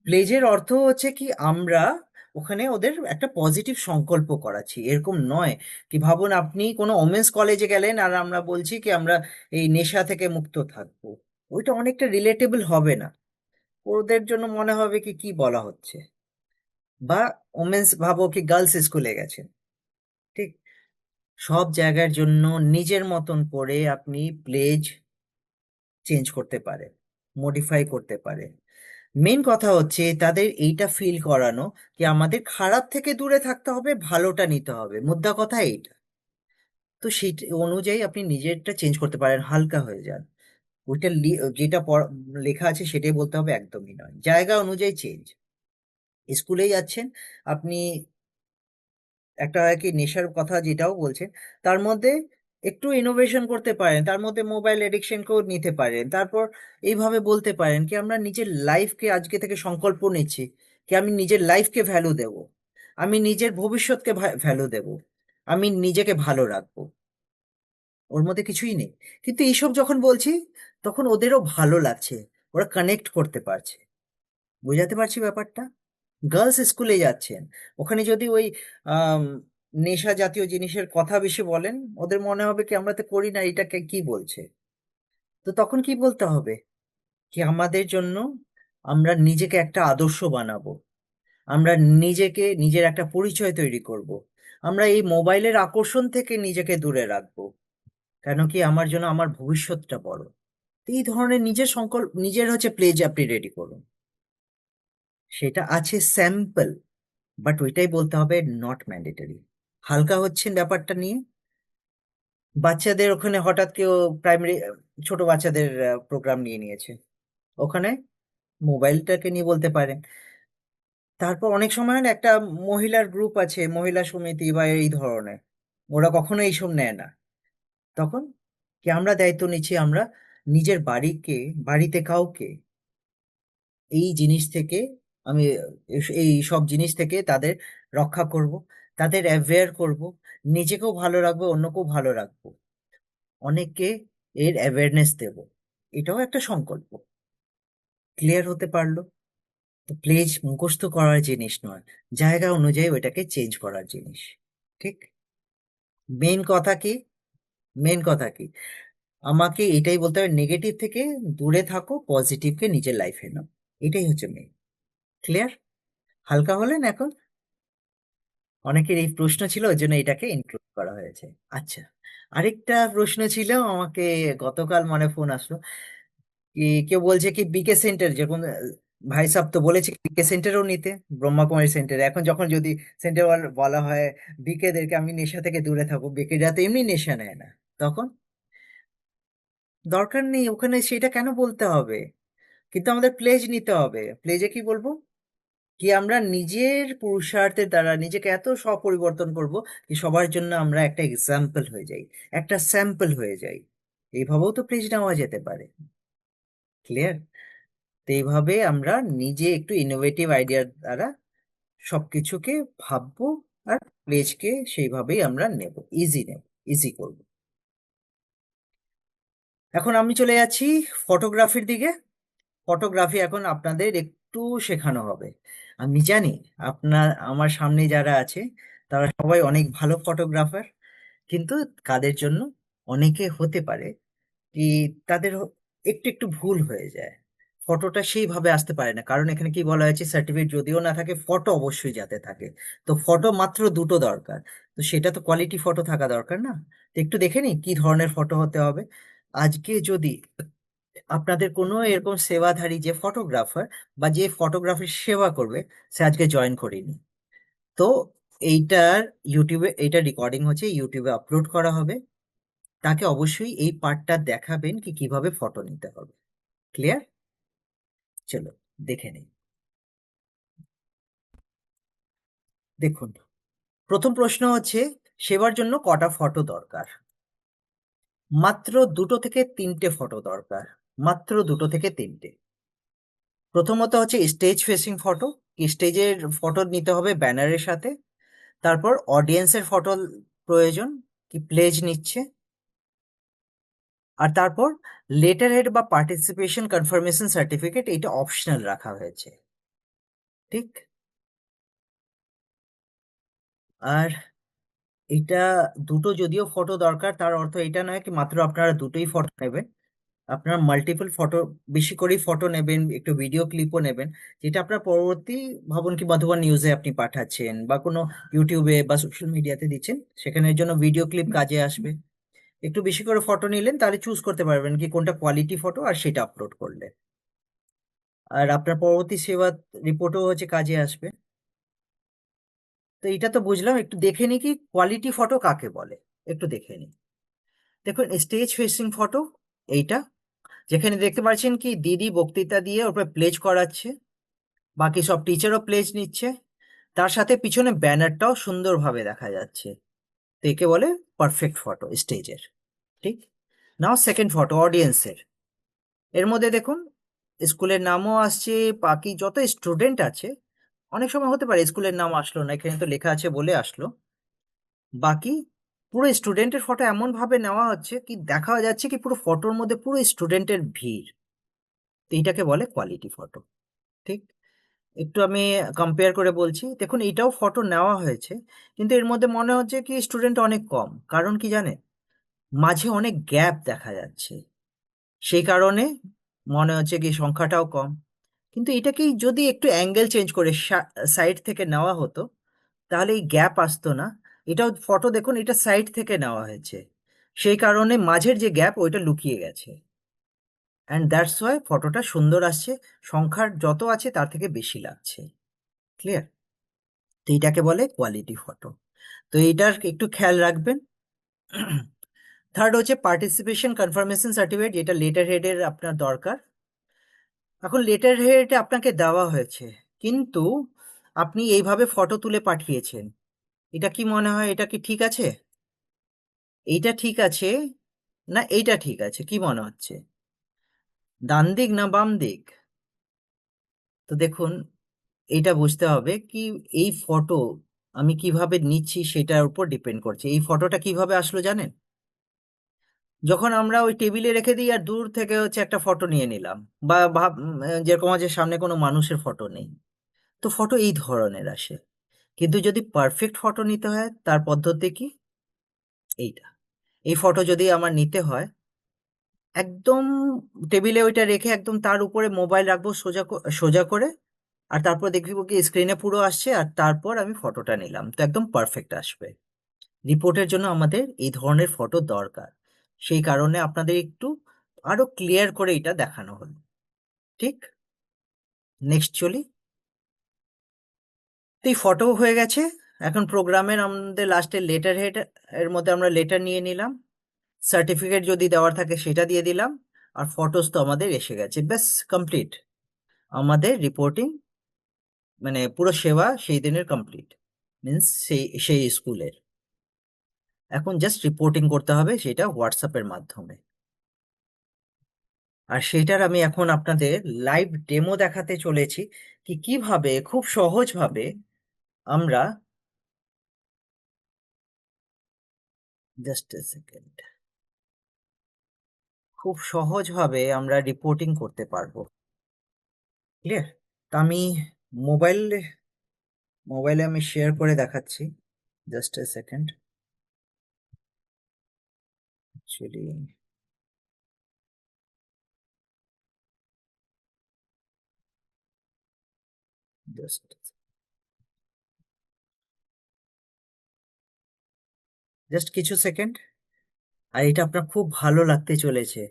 প্লেজের অর্থ হচ্ছে কি আমরা ওখানে ওদের একটা পজিটিভ সংকল্প করাচ্ছি, এরকম নয় কি ভাবুন আপনি কোনো ওমেন্স কলেজে গেলেন আর আমরা বলছি কি আমরা এই নেশা থেকে মুক্ত থাকবো, ওইটা অনেকটা রিলেটেবল হবে না, ওদের জন্য মনে হবে কি কি বলা হচ্ছে। বা ওমেন্স ভাবো কি গার্লস স্কুলে গেছেন, ঠিক? সব জায়গার জন্য নিজের মতন করে আপনি প্লেজ চেঞ্জ করতে পারেন, মডিফাই করতে পারেন। মেন কথা হচ্ছে তাদের এইটা ফিল করানো কি আমাদের খারাপ থেকে দূরে থাকতে হবে, ভালোটা নিতে হবে, মুদ্রা কথা এইটা। তো সেই অনুযায়ী আপনি নিজেরটা চেঞ্জ করতে পারেন, হালকা হয়ে যান। ওইটা যেটা লেখা আছে সেটাই বলতে হবে, একদমই নয়, জায়গা অনুযায়ী চেঞ্জ। স্কুলে যাচ্ছেন আপনি, একটা হয় কি নেশার কথা যেটাও বলছেন, তার মধ্যে একটু ইনোভেশন করতে পারেন, তার মধ্যে মোবাইল এডিকশনকেও নিতে পারেন। তারপর এইভাবে বলতে পারেন কি আমরা নিজের লাইফকে আজকে থেকে সংকল্প নিচ্ছি কি আমি নিজের লাইফকে ভ্যালু দেব, আমি নিজের ভবিষ্যৎকে ভ্যালু দেব, আমি নিজেকে ভালো রাখবো। ওর মধ্যে কিছুই নেই, কিন্তু এইসব যখন বলছি তখন ওদেরও ভালো লাগছে, ওরা কানেক্ট করতে পারছে। বুঝাতে পারছি ব্যাপারটা? গার্লস স্কুলে যাচ্ছেন, ওখানে যদি ওই আম, নেশা জাতীয় জিনিসের কথা বেশি বলেন, ওদের মনে হবে কি আমরা তো করি না, এটাকে কি বলছে। তো তখন কি বলতে হবে কি আমাদের জন্য আমরা নিজেকে একটা আদর্শ বানাবো, আমরা নিজেকে নিজের একটা পরিচয় তৈরি করব, আমরা এই মোবাইলের আকর্ষণ থেকে নিজেকে দূরে রাখবো, কেন কি আমার জন্য আমার ভবিষ্যৎটা বড়। তো এই ধরনের নিজের সংকল্প, নিজের হচ্ছে প্লেজ আপনি রেডি করুন। সেটা আছে স্যাম্পল, বাট ওইটাই বলতে হবে, নট ম্যান্ডেটরি। হালকা হচ্ছেন ব্যাপারটা নিয়ে। বাচ্চাদের ওখানে হঠাৎ কেউ প্রাইমারি ছোট বাচ্চাদের প্রোগ্রাম নিয়ে নিয়েছে, ওখানে মোবাইলটাকে নিয়ে বলতে পারেন। তারপর অনেক সময় না একটা মহিলার গ্রুপ আছে, মহিলা সমিতি বা এই ধরনের, ওরা কখনো এইসব নেয় না। তখন কি আমরা দায়িত্ব নিচ্ছি, আমরা নিজের বাড়িতে কাউকে এই জিনিস থেকে, আমি এই সব জিনিস থেকে তাদের রক্ষা করব, তাদের অ্যাওয়্যার করব, নিজেকেও ভালো রাখবো, অন্যকেও ভালো রাখবো, অনেককে এর অ্যাওয়ারনেস দেব। এটাও একটা সংকল্প। ক্লিয়ার হতে পারলো? তো প্লেজ মুখস্থ করার জিনিস নয়, জায়গা অনুযায়ী ওইটাকে চেঞ্জ করার জিনিস। ঠিক? মেন কথা কি, মেন কথা কি আমাকে এটাই বলতে হবে, নেগেটিভ থেকে দূরে থাকো, পজিটিভকে নিজের লাইফে নাও, এটাই হচ্ছে মেন। ক্লিয়ার? হালকা হলেন এখন? অনেকের এই প্রশ্ন ছিল, ওই জন্য এটাকে ইনক্লুড করা হয়েছে। আচ্ছা, আরেকটা প্রশ্ন ছিল আমাকে, গতকাল মানে ফোন আসলো কি কেউ বলছে কি বিকে সেন্টার, যখন ভাই সাহেব তো বলেছে বিকে সেন্টারও নিতে, ব্রহ্মাকুমারী সেন্টারে, এখন যখন যদি সেন্টার বলা হয় বিকেদেরকে আমি নেশা থেকে দূরে থাকবো, বিকেরা তো এমনি নেশা নেয় না, তখন দরকার নেই ওখানে সেটা কেন বলতে হবে। কিন্তু আমাদের প্লেজ নিতে হবে, প্লেজে কি বলবো কি আমরা নিজের পুরুষার্থের দ্বারা নিজেকে এত স্বপরিবর্তন করব কি সবার জন্য আমরা একটা এক্সাম্পল হয়ে যাই, একটা স্যাম্পল হয়ে যাই। এইভাবেও তো প্লেজ নেওয়া যেতে পারে। ক্লিয়ার? তো এইভাবে আমরা নিজে একটু ইনোভেটিভ আইডিয়ার দ্বারা সবকিছুকে ভাববো, আর প্লেজকে সেইভাবেই আমরা নেব, ইজি করব। এখন আমি চলে যাচ্ছি ফটোগ্রাফির দিকে। ফটোগ্রাফি এখন আপনাদের একটু শেখানো হবে। আমি জানি আমার সামনে যারা আছে তারা সবাই অনেক ভালো ফটোগ্রাফার, কিন্তু কাদের জন্য অনেকে হতে পারে কি তাদের একটু একটু ভুল হয়ে যায়। ফটোটা সেইভাবে আসতে পারে না, কারণ এখানে কি বলা হয়েছে, সার্টিফিকেট যদিও না থাকে ফটো অবশ্যই যাতে থাকে। তো ফটো মাত্র দুটো দরকার। তো সেটা তো কোয়ালিটি ফটো থাকা দরকার না? তো একটু দেখে নিই কি ধরনের ফটো হতে হবে। আজকে যদি আপনাদের কোনো এরকম সেবাধারী যে ফটোগ্রাফার বা যে ফটোগ্রাফির সেবা করবে, সে আজকে জয়েন করিনি, তো এইটার ইউটিউবে, এইটা রেকর্ডিং হচ্ছে, ইউটিউবে আপলোড করা হবে। তাকে অবশ্যই এই পার্টটা দেখাবেন কি কিভাবে ফটো নিতে হবে। ক্লিয়ার? চলো দেখে নিই। দেখুন, প্রথম প্রশ্ন হচ্ছে, সেবার জন্য কটা ফটো দরকার? মাত্র দুটো থেকে তিনটে ফটো দরকার। মাত্র দুটো থেকে তিনটে। প্রথমত হচ্ছে স্টেজ ফেসিং ফটো। স্টেজের ফটো নিতে হবে ব্যানারের সাথে। তারপর অডিয়েন্সের ফটো প্রয়োজন, কি প্লেজ নিচ্ছে। আর তারপর লেটার হেড বা পার্টিসিপেশন কনফার্মেশন সার্টিফিকেট, এটা অপশনাল রাখা হয়েছে। ঠিক। আর এটা দুটো যদিও ফটো দরকার, তার অর্থ এটা নয় কি মাত্র আপনারা দুটোই ফটো নেবেন। আপনারা মাল্টিপল ফটো, বেশি করেই ফটো নেবেন, একটু ভিডিও ক্লিপও নেবেন, যেটা আপনার পরবর্তী ভাবুন কি মধুবন নিউজে আপনি পাঠাচ্ছেন বা কোনো ইউটিউবে বা সোশ্যাল মিডিয়াতে দিচ্ছেন, সেখানের জন্য ভিডিও ক্লিপ কাজে আসবে। একটু বেশি করে ফটো নিলেন, তাহলে চুজ করতে পারবেন কি কোনটা কোয়ালিটি ফটো, আর সেটা আপলোড করলে আর আপনার পরবর্তী সেবা রিপোর্টও হচ্ছে কাজে আসবে। তো এটা তো বুঝলাম, একটু দেখে নিই কি কোয়ালিটি ফটো কাকে বলে। একটু দেখে নিই। দেখুন, স্টেজ ফেসিং ফটো এইটা, যেখানে দেখতে পাচ্ছেন কি দিদি বক্তৃতা দিয়ে ওপরে প্লেজ করাচ্ছে, বাকি সব টিচারও প্লেজ নিচ্ছে, তার সাথে পিছনে ব্যানারটাও সুন্দরভাবে দেখা যাচ্ছে। তো একে বলে পারফেক্ট ফটো স্টেজের। ঠিক। নাও সেকেন্ড ফটো অডিয়েন্সের। এর মধ্যে দেখুন, স্কুলের নামও আসছে, বাকি যত স্টুডেন্ট আছে, অনেক সময় হতে পারে স্কুলের নাম আসলো না, এখানে তো লেখা আছে বলে আসলো। বাকি পুরো স্টুডেন্টের ফটো এমন ভাবে নেওয়া হচ্ছে কি দেখা যাচ্ছে কি পুরো ফটোর মধ্যে পুরো স্টুডেন্টের ভিড়। তো এইটাকে বলে কোয়ালিটি ফটো। ঠিক। একটু আমি কম্পেয়ার করে বলছি, দেখুন এইটাও ফটো নেওয়া হয়েছে, কিন্তু এর মধ্যে মনে হচ্ছে কি স্টুডেন্ট অনেক কম। কারণ কি জানেন, মাঝে অনেক গ্যাপ দেখা যাচ্ছে, সেই কারণে মনে হচ্ছে কি সংখ্যাটাও কম। কিন্তু এটাকেই যদি একটু অ্যাঙ্গেল চেঞ্জ করে সাইড থেকে নেওয়া হতো, তাহলে এই গ্যাপ আসতো না। এটাও ফটো দেখুন, এটা সাইড থেকে নেওয়া হয়েছে, সেই কারণে মাঝের যে গ্যাপ ওইটা লুকিয়ে গেছে। অ্যান্ড দ্যাটস ওয়াই ফটোটা সুন্দর আসছে, সংখ্যার যত আছে তার থেকে বেশি লাগছে। ক্লিয়ার? তো এইটাকে বলে কোয়ালিটি ফটো। তো এইটার একটু খেয়াল রাখবেন। থার্ড হচ্ছে পার্টিসিপেশন কনফার্মেশন সার্টিফিকেট, যেটা লেটার হেডের আপনার দরকার। এখন লেটার হেড আপনাকে দেওয়া হয়েছে, কিন্তু আপনি এইভাবে ফটো তুলে পাঠিয়েছেন। এটা কি মনে হয়, এটা কি ঠিক আছে? এইটা ঠিক আছে না এইটা ঠিক আছে, কি মনে হচ্ছে? ডান দিক না বাম দিক? তো দেখুন, এইটা বুঝতে হবে কি এই ফটো আমি কিভাবে নিচ্ছি সেটার উপর ডিপেন্ড করছে। এই ফটোটা কিভাবে আসলো জানেন? যখন আমরা ওই টেবিলে রেখে দিই আর দূর থেকে হচ্ছে একটা ফটো নিয়ে নিলাম, বা যেরকম আছে সামনে কোনো মানুষের ফটো নেই, তো ফটো এই ধরনের আসে। কিন্তু যদি পারফেক্ট ফটো নিতে হয়, তার পদ্ধতি কি? এইটা। এই ফটো যদি আমার নিতে হয়, একদম টেবিলে ওইটা রেখে একদম তার উপরে মোবাইল রাখবো সোজা সোজা করে, আর তারপর দেখবো কি স্ক্রিনে পুরো আসছে, আর তারপর আমি ফটোটা নিলাম, তো একদম পারফেক্ট আসবে। রিপোর্টের জন্য আমাদের এই ধরনের ফটো দরকার, সেই কারণে আপনাদের একটু আরো ক্লিয়ার করে এটা দেখানো হলো। ঠিক। নেক্সট চলি। তো এই ফটো হয়ে গেছে। এখন প্রোগ্রামের আমাদের লাস্টে লেটার হেড, এর মধ্যে আমরা লেটার নিয়ে নিলাম, সার্টিফিকেট যদি দেওয়ার থাকে সেটা দিয়ে দিলাম, আর ফটোস তো আমাদের এসে গেছে, ব্যাস কমপ্লিট। আমাদের রিপোর্টিং মানে পুরো সেবা সেই দিনের কমপ্লিট, মিন্স সেই সেই স্কুলের। এখন জাস্ট রিপোর্টিং করতে হবে, সেটা হোয়াটসঅ্যাপের মাধ্যমে। আর সেটার আমি এখন আপনাদের লাইভ ডেমো দেখাতে চলেছি, কি কিভাবে খুব সহজভাবে আমরা, জাস্ট এ সেকেন্ড, খুব সহজভাবে আমরা রিপোর্টিং করতে পারবো। ক্লিয়ার? তা আমি মোবাইলে মোবাইলে আমি শেয়ার করে দেখাচ্ছি, just a second. Actually just কিছু সেকেন্ড। আর এটা আপনার খুব ভালো লাগতে চলেছে,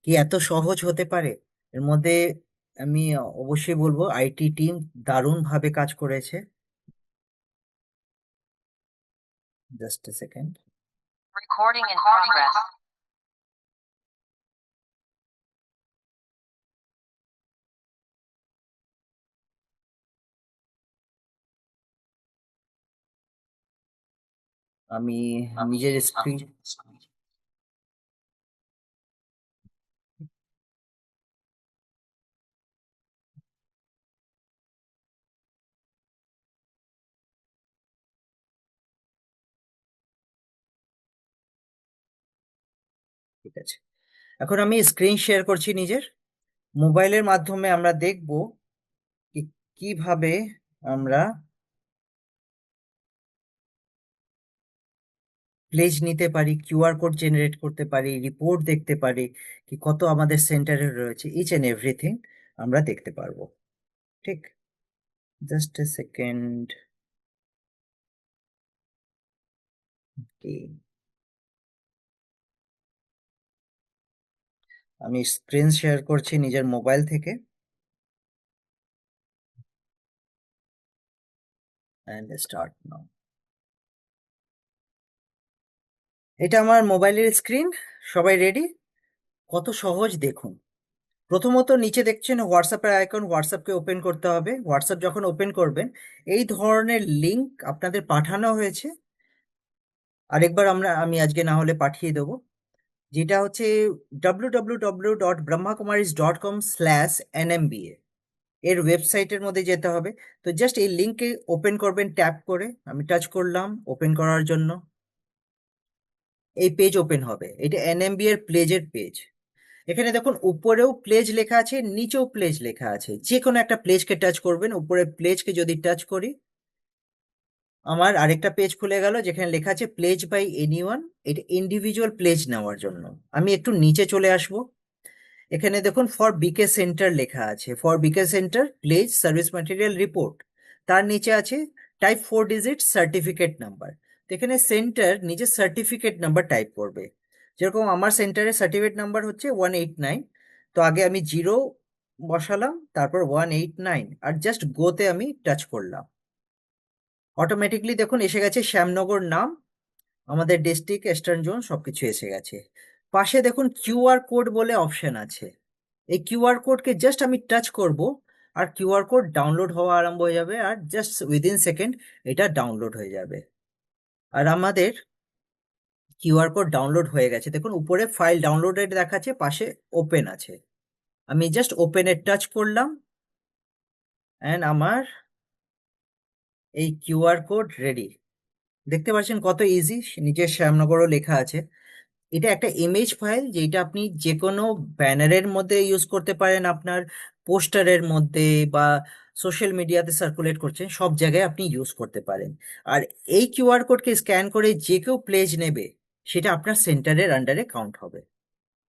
কি এত সহজ হতে পারে এর মধ্যে। আমি অবশ্যই বলবো আইটি টিম দারুণ ভাবে কাজ করেছে। Just a second. Recording in progress. আমি নিজের স্ক্রিন, ঠিক আছে, এখন আমি স্ক্রিন শেয়ার করছি নিজের মোবাইলের মাধ্যমে। আমরা দেখব কি কিভাবে আমরা প্লেজ নিতে পারি, কিউআর কোড জেনারেট করতে পারি, রিপোর্ট দেখতে পারি, কি কত আমাদের সেন্টারে রয়েছে, ইচ এন্ড এভরিথিং আমরা দেখতে পারবো। ঠিক, জাস্ট এ সেকেন্ড। আমি স্ক্রিন শেয়ার করছি নিজের মোবাইল থেকে, এন্ড স্টার্ট নাও। এটা আমার মোবাইলের স্ক্রিন। সবাই রেডি? কত সহজ দেখুন। প্রথমত নিচে দেখছেন হোয়াটসঅ্যাপের আইকন, হোয়াটসঅ্যাপকে ওপেন করতে হবে। হোয়াটসঅ্যাপ যখন ওপেন করবেন এই ধরনের লিংক আপনাদের পাঠানো হয়েছে। আরেকবার আমি আজকে না হলে পাঠিয়ে দেবো, যেটা হচ্ছে www.brahmakumaris.com/nmba এর ওয়েবসাইটের মধ্যে যেতে হবে। তো জাস্ট এই লিঙ্কে ওপেন করবেন ট্যাপ করে। আমি টাচ করলাম ওপেন করার জন্য, এই পেজ ওপেন হবে। এটা এনএমবি এর প্লেজের পেজ। এখানে দেখুন উপরেও প্লেজ লেখা আছে, নিচেও প্লেজ লেখা আছে। যে কোনো একটা প্লেজকে টাচ করবেন। উপরে প্লেজকে যদি টাচ করি আমার আরেকটা পেজ খুলে গেল যেখানে লেখা আছে প্লেজ বাই এনিওয়ান। এটা ইন্ডিভিজুয়াল প্লেজ নেওয়ার জন্য। আমি একটু নিচে চলে আসব। এখানে দেখুন ফর বিকে সেন্টার লেখা আছে, for BK centre pledge service material report. তার নিচে আছে টাইপ 4 ডিজিট সার্টিফিকেট নাম্বার। তো এখানে সেন্টার নিজের সার্টিফিকেট নাম্বার টাইপ করবে। যেরকম আমার সেন্টারের সার্টিফিকেট নাম্বার হচ্ছে 189। তো আগে আমি 0 বসালাম, তারপর 189, আর জাস্ট গোতে আমি টাচ করলাম। অটোমেটিকলি দেখুন এসে গেছে শ্যামনগর নাম, আমাদের ডিস্ট্রিক্ট, ইস্টার্ন জোন, সবকিছু এসে গেছে। পাশে দেখুন কিউআর কোড বলে অপশন আছে। এই কিউআর কোডকে জাস্ট আমি টাচ করব আর কিউআর কোড ডাউনলোড হওয়া আরম্ভ হয়ে যাবে, আর জাস্ট উইদিন সেকেন্ড এটা ডাউনলোড হয়ে যাবে। আর আমাদের কিউআর কোড ডাউনলোড হয়ে গেছে। দেখুন উপরে ফাইল ডাউনলোডেড দেখাচ্ছে, পাশে ওপেন আছে। আমি জাস্ট ওপেনে টাচ করলাম অ্যান্ড আমার এই কিউআর কোড রেডি। দেখতে পাচ্ছেন কত ইজি, নিচের শ্যামনগরও লেখা আছে। এটা একটা ইমেজ ফাইল, যেটা আপনি যে কোনো ব্যানারের মধ্যে ইউজ করতে পারেন, আপনার পোস্টারের মধ্যে বা সোশ্যাল মিডিয়াতে সার্কুলেট করছেন, সব জায়গায় আপনি ইউজ করতে পারেন। আর এই কিউআর কোডকে স্ক্যান করে যে কেউ প্লেজ নেবে, সেটা আপনার সেন্টারের আন্ডারে কাউন্ট হবে।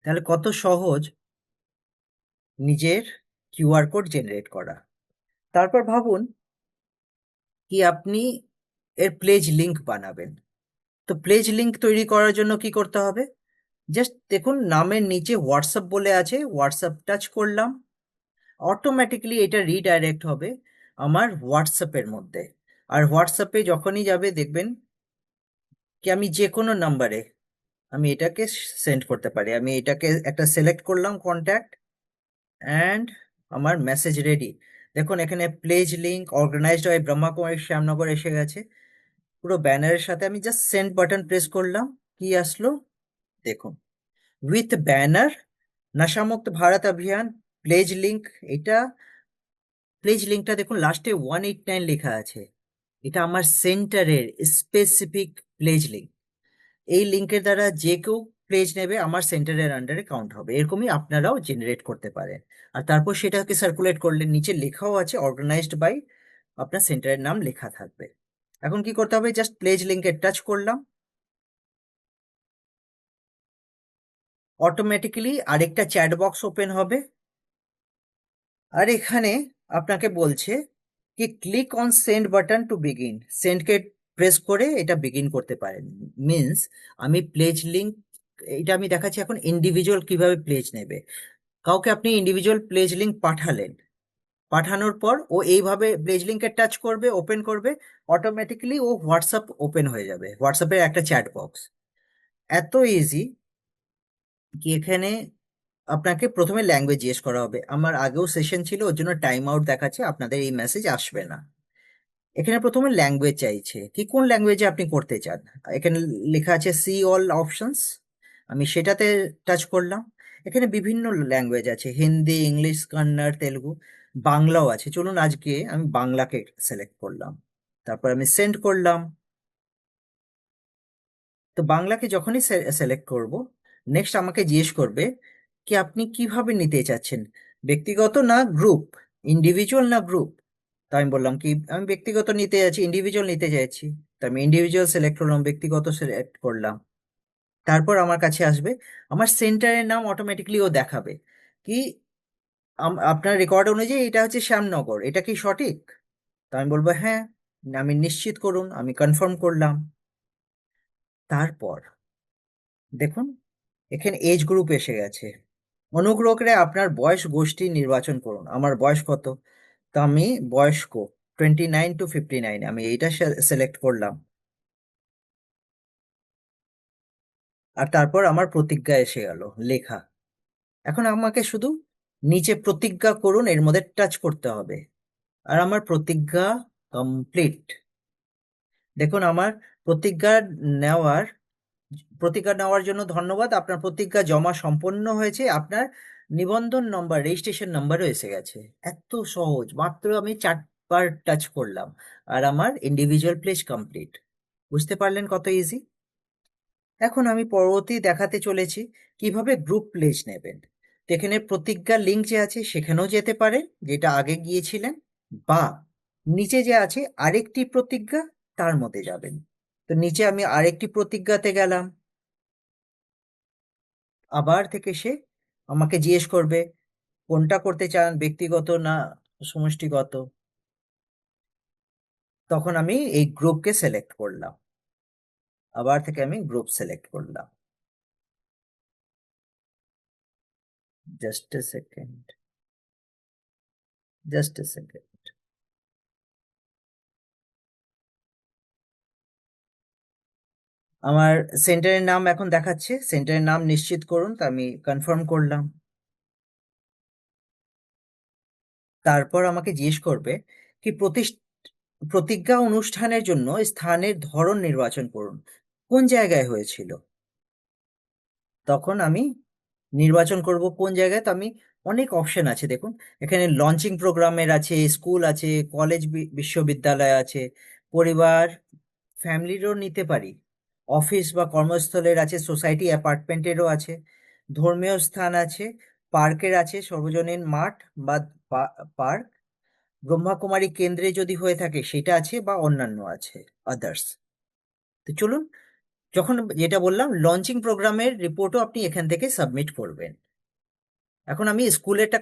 তাহলে কত সহজ নিজের কিউআর কোড জেনারেট করা। তারপর ভাবুন কি আপনি এর প্লেজ লিংক বানাবেন। তো প্লেজ লিংক তৈরি করার জন্য কি করতে হবে? জাস্ট দেখুন নামের নিচে হোয়াটসঅ্যাপ বলে আছে, হোয়াটসঅ্যাপ টাচ করলাম। অটোমেটিক্যালি এটা রিডাইরেক্ট হবে আমার হোয়াটসঅ্যাপের মধ্যে। আর হোয়াটসঅ্যাপে যখনই যাবে দেখবেন কি আমি যে কোনো নাম্বারে আমি এটাকে সেন্ড করতে পারি। আমি এটাকে একটা সিলেক্ট করলাম কন্ট্যাক্ট, অ্যান্ড আমার মেসেজ রেডি। দেখুন এখানে pledge link organised by Brahmakumari Shyamnagar এসে গেছে পুরো ব্যানারের সাথে। আমি জাস্ট সেন্ড বাটন প্রেস করলাম, কি আসলো দেখুন, উইথ ব্যানার নাশামুক্ত ভারত অভিযান প্লেজ লিংক। এটা প্লেজ লিংকটা দেখুন লাস্টে 189 লেখা আছে। এটা আমার সেন্টারের স্পেসিফিক প্লেজ লিংক। এই লিংকের দ্বারা যে কেউ প্লেজ নেবে আমার সেন্টারের আন্ডারে কাউন্ট হবে। এরকমই আপনারাও জেনারেট করতে পারেন। আর তারপর সেটাকে সার্কুলেট করলে নিচে লেখাও আছে অর্গানাইজড বাই, আপনার সেন্টারের নাম লেখা থাকবে। এখন কি করতে হবে? জাস্ট প্লেজ লিংকে টাচ করলাম, অটোমেটিক্যালি আরেকটা চ্যাট বক্স ওপেন হবে। আর এখানে আপনাকে বলছে কি click on send button to begin, সেন্ডকে প্রেস করে এটা বিগিন করতে পারেন। মিন্স আমি প্লেজ লিঙ্ক, এটা আমি দেখাচ্ছি এখন ইন্ডিভিজুয়াল কিভাবে প্লেজ নেবে। কাউকে আপনি ইন্ডিভিজুয়াল প্লেজ লিঙ্ক পাঠালেন, পাঠানোর পর ও এইভাবে প্লেজ লিঙ্কে টাচ করবে, ওপেন করবে, অটোমেটিক্যালি ও হোয়াটসঅ্যাপ ওপেন হয়ে যাবে, হোয়াটসঅ্যাপের একটা চ্যাট বক্স। এত ইজি কি এখানে আপনাকে প্রথমে ল্যাঙ্গুয়েজ জিজ্ঞেস করা হবে। আমার আগেও সেশন ছিল, ওর জন্য টাইম আউট দেখাচ্ছে, আপনাদের এই মেসেজ আসবে না। এখানে প্রথমে ল্যাঙ্গুয়েজ চাইছে, কি কোন ল্যাঙ্গুয়েজে আপনি করতে চান। এখানে লেখা আছে সি অল অপশনস, আমি সেটাতে টাচ করলাম। এখানে বিভিন্ন ল্যাঙ্গুয়েজ আছে, হিন্দি, ইংলিশ, কন্নড়, তেলুগু, বাংলাও আছে। চলুন আজকে আমি বাংলাকে সিলেক্ট করলাম, তারপর আমি সেন্ড করলাম। তো বাংলাকে যখনই সিলেক্ট করব, নেক্সট আমাকে জিজ্ঞেস করবে কি আপনি কিভাবে নিতে চাচ্ছেন, ব্যক্তিগত না গ্রুপ, ইন্ডিভিজুয়াল না গ্রুপ। তো আমি বললাম কি আমি ব্যক্তিগত নিতে যাচ্ছি, ইন্ডিভিজুয়াল নিতে চাইছি। তো আমি ইন্ডিভিজুয়াল সিলেক্ট করলাম, ব্যক্তিগত সিলেক্ট করলাম। তারপর আমার কাছে আসবে, আমার সেন্টারের নাম অটোমেটিকলি ও দেখাবে কি আপনার রেকর্ড অনুযায়ী এটা হচ্ছে শ্যামনগর, এটা কি সঠিক। তো আমি বলবো হ্যাঁ, আমি নিশ্চিত করুন, আমি কনফার্ম করলাম। তারপর দেখুন এখানে এজ গ্রুপ এসে গেছে। অনুগ্রহ করে আপনার বয়স গোষ্ঠী নির্বাচন করুন। আমার বয়স কত, তো আমি বয়স্ক 29 to 59, আমি এইটা সিলেক্ট করলাম। আর তারপর আমার প্রতিজ্ঞা এসে গেল লেখা। এখন আমাকে শুধু নিচে প্রতিজ্ঞা করুন এর মধ্যে টাচ করতে হবে। আর আমার প্রতিজ্ঞা কমপ্লিট। দেখুন আমার প্রতিজ্ঞা নেওয়ার প্রতিজ্ঞা নেওয়ার জন্য ধন্যবাদ, আপনার প্রতিজ্ঞা জমা সম্পন্ন হয়েছে, আপনার নিবন্ধন নম্বর, রেজিস্ট্রেশন নাম্বারও এসে গেছে। এত সহজ, মাত্র আমি 4বার টাচ করলাম আর আমার ইন্ডিভিজুয়াল প্লেজ কমপ্লিট। বুঝতে পারলেন কত ইজি। এখন আমি পরবর্তী দেখাতে চলেছি কিভাবে গ্রুপ প্লেজ নেবেন। তো এখানে প্রতিজ্ঞা লিঙ্ক যে আছে সেখানেও যেতে পারে, যেটা আগে গিয়েছিলেন, বা নিচে যে আছে আরেকটি প্রতিজ্ঞা, তার মধ্যে যাবেন। তো নিচে আমি আরেকটি প্রতিজ্ঞাতে গেলাম, আবার থেকে সে আমাকে জিজ্ঞেস করবে কোনটা করতে চান, ব্যক্তিগত না সমষ্টিগত। তখন আমি এই গ্রুপকে সিলেক্ট করলাম, আবার থেকে আমি গ্রুপ সিলেক্ট করলাম। Just a second, just a second. আমার সেন্টারের নাম এখন দেখাচ্ছে, সেন্টারের নাম নিশ্চিত করুন, তা আমি কনফার্ম করলাম। তারপর আমাকে জিজ্ঞেস করবে কি প্রতিজ্ঞা অনুষ্ঠানের জন্য স্থানের ধরন নির্বাচন করুন, কোন জায়গায় হয়েছিল। তখন আমি নির্বাচন করব কোন জায়গায়। তো আমি অনেক অপশন আছে দেখুন, এখানে লঞ্চিং প্রোগ্রামের আছে, স্কুল আছে, কলেজ, বিশ্ববিদ্যালয় আছে, পরিবার ফ্যামিলিরও নিতে পারি, অফিস বা কর্মস্থলের আছে, সোসাইটি অ্যাপার্টমেন্টেরও আছে, ধর্মীয় স্থান আছে, পার্কের আছে, সর্বজনীন মাঠ বা পার্ক, ব্রহ্মাকুমারী কেন্দ্রে যদি হয়ে থাকে সেটা আছে, বা অন্যান্য আছে, আদার্স। তো চলুন, যখন যেটা বললাম লঞ্চিং প্রোগ্রামের রিপোর্টও আপনি এখান থেকে সাবমিট করবেন। এখন আমি স্কুলেরটা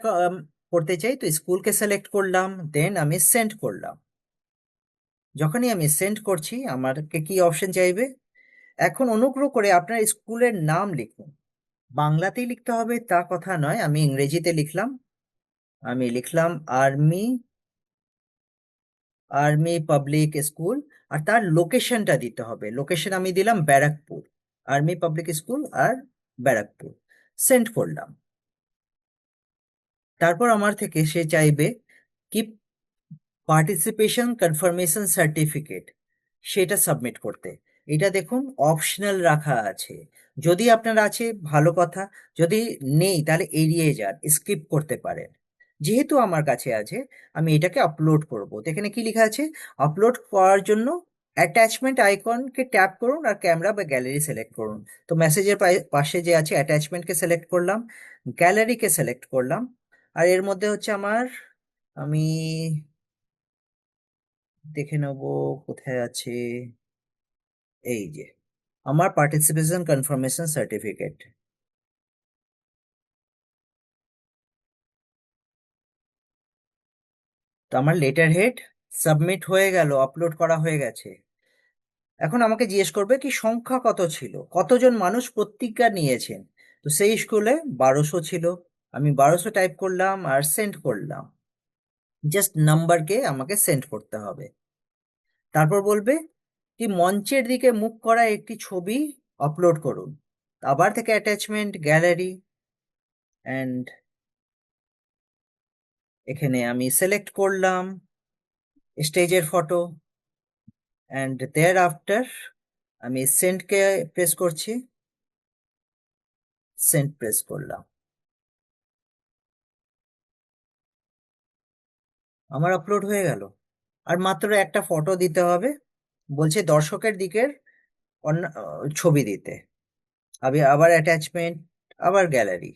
করতে চাই, তো স্কুলকে সিলেক্ট করলাম, দেন আমি সেন্ড করলাম। যখনই আমি সেন্ড করছি আমাকে কি অপশন চাইবে, এখন অনুগ্রহ করে আপনার স্কুলের নাম লিখুন। বাংলাতেই লিখতে হবে তা কথা নয়, আমি ইংরেজিতে লিখলাম। আমি লিখলাম আর্মি আর্মি পাবলিক স্কুল, আর তার লোকেশনটা দিতে হবে। লোকেশন আমি দিলাম ব্যারাকপুর, আর্মি পাবলিক স্কুল আর ব্যারাকপুর। সেন্ড করলাম। তারপর আমার থেকে সে চাইবে কি পার্টিসিপেশন কনফার্মেশন সার্টিফিকেট, সেটা সাবমিট করতে। এটা দেখুন অপশনাল রাখা আছে, যদি আপনার আছে ভালো কথা, যদি নেই তাহলে এড়িয়ে যান, স্কিপ করতে পারেন। যেহেতু আমার কাছে আছে আমি এটাকে আপলোড করব। তো এখানে কি লেখা আছে, আপলোড করার জন্য অ্যাটাচমেন্ট আইকনকে ট্যাপ করুন আর ক্যামেরা বা গ্যালারি সিলেক্ট করুন। তো মেসেজের পাশে যে আছে অ্যাটাচমেন্টকে সিলেক্ট করলাম, গ্যালারিকে সিলেক্ট করলাম, আর এর মধ্যে হচ্ছে আমি দেখে নেব কোথায় আছে, এই যে আমার পার্টিসিপেশন কনফার্মেশন সার্টিফিকেট। তো আমার লেটার হেড সাবমিট হয়ে গেল, আপলোড করা হয়ে গেছে। এখন আমাকে জিজ্ঞেস করবে কি সংখ্যা কত ছিল, কতজন মানুষ প্রতিজ্ঞা নিয়েছেন। তো সেই স্কুলে 1200 ছিল। আমি 1200 টাইপ করলাম আর সেন্ড করলাম। জাস্ট নাম্বারকে আমাকে সেন্ড করতে হবে। তারপর বলবে কি মঞ্চের দিকে মুখ করা একটি ছবি আপলোড করুন। আবার থেকে অ্যাটাচমেন্ট, গ্যালারি, অ্যান্ড এখানে আমি সিলেক্ট করলাম স্টেজের ফটো, অ্যান্ড দেয়ার আফটার আমি সেন্ডকে প্রেস করছি, সেন্ড প্রেস করলাম। আমার আপলোড হয়ে গেল। আর মাত্র একটা ফটো দিতে হবে, বলছে দর্শকের দিকের অন্য ছবি দিতে। আমি আবার অ্যাটাচমেন্ট, আবার গ্যালারি,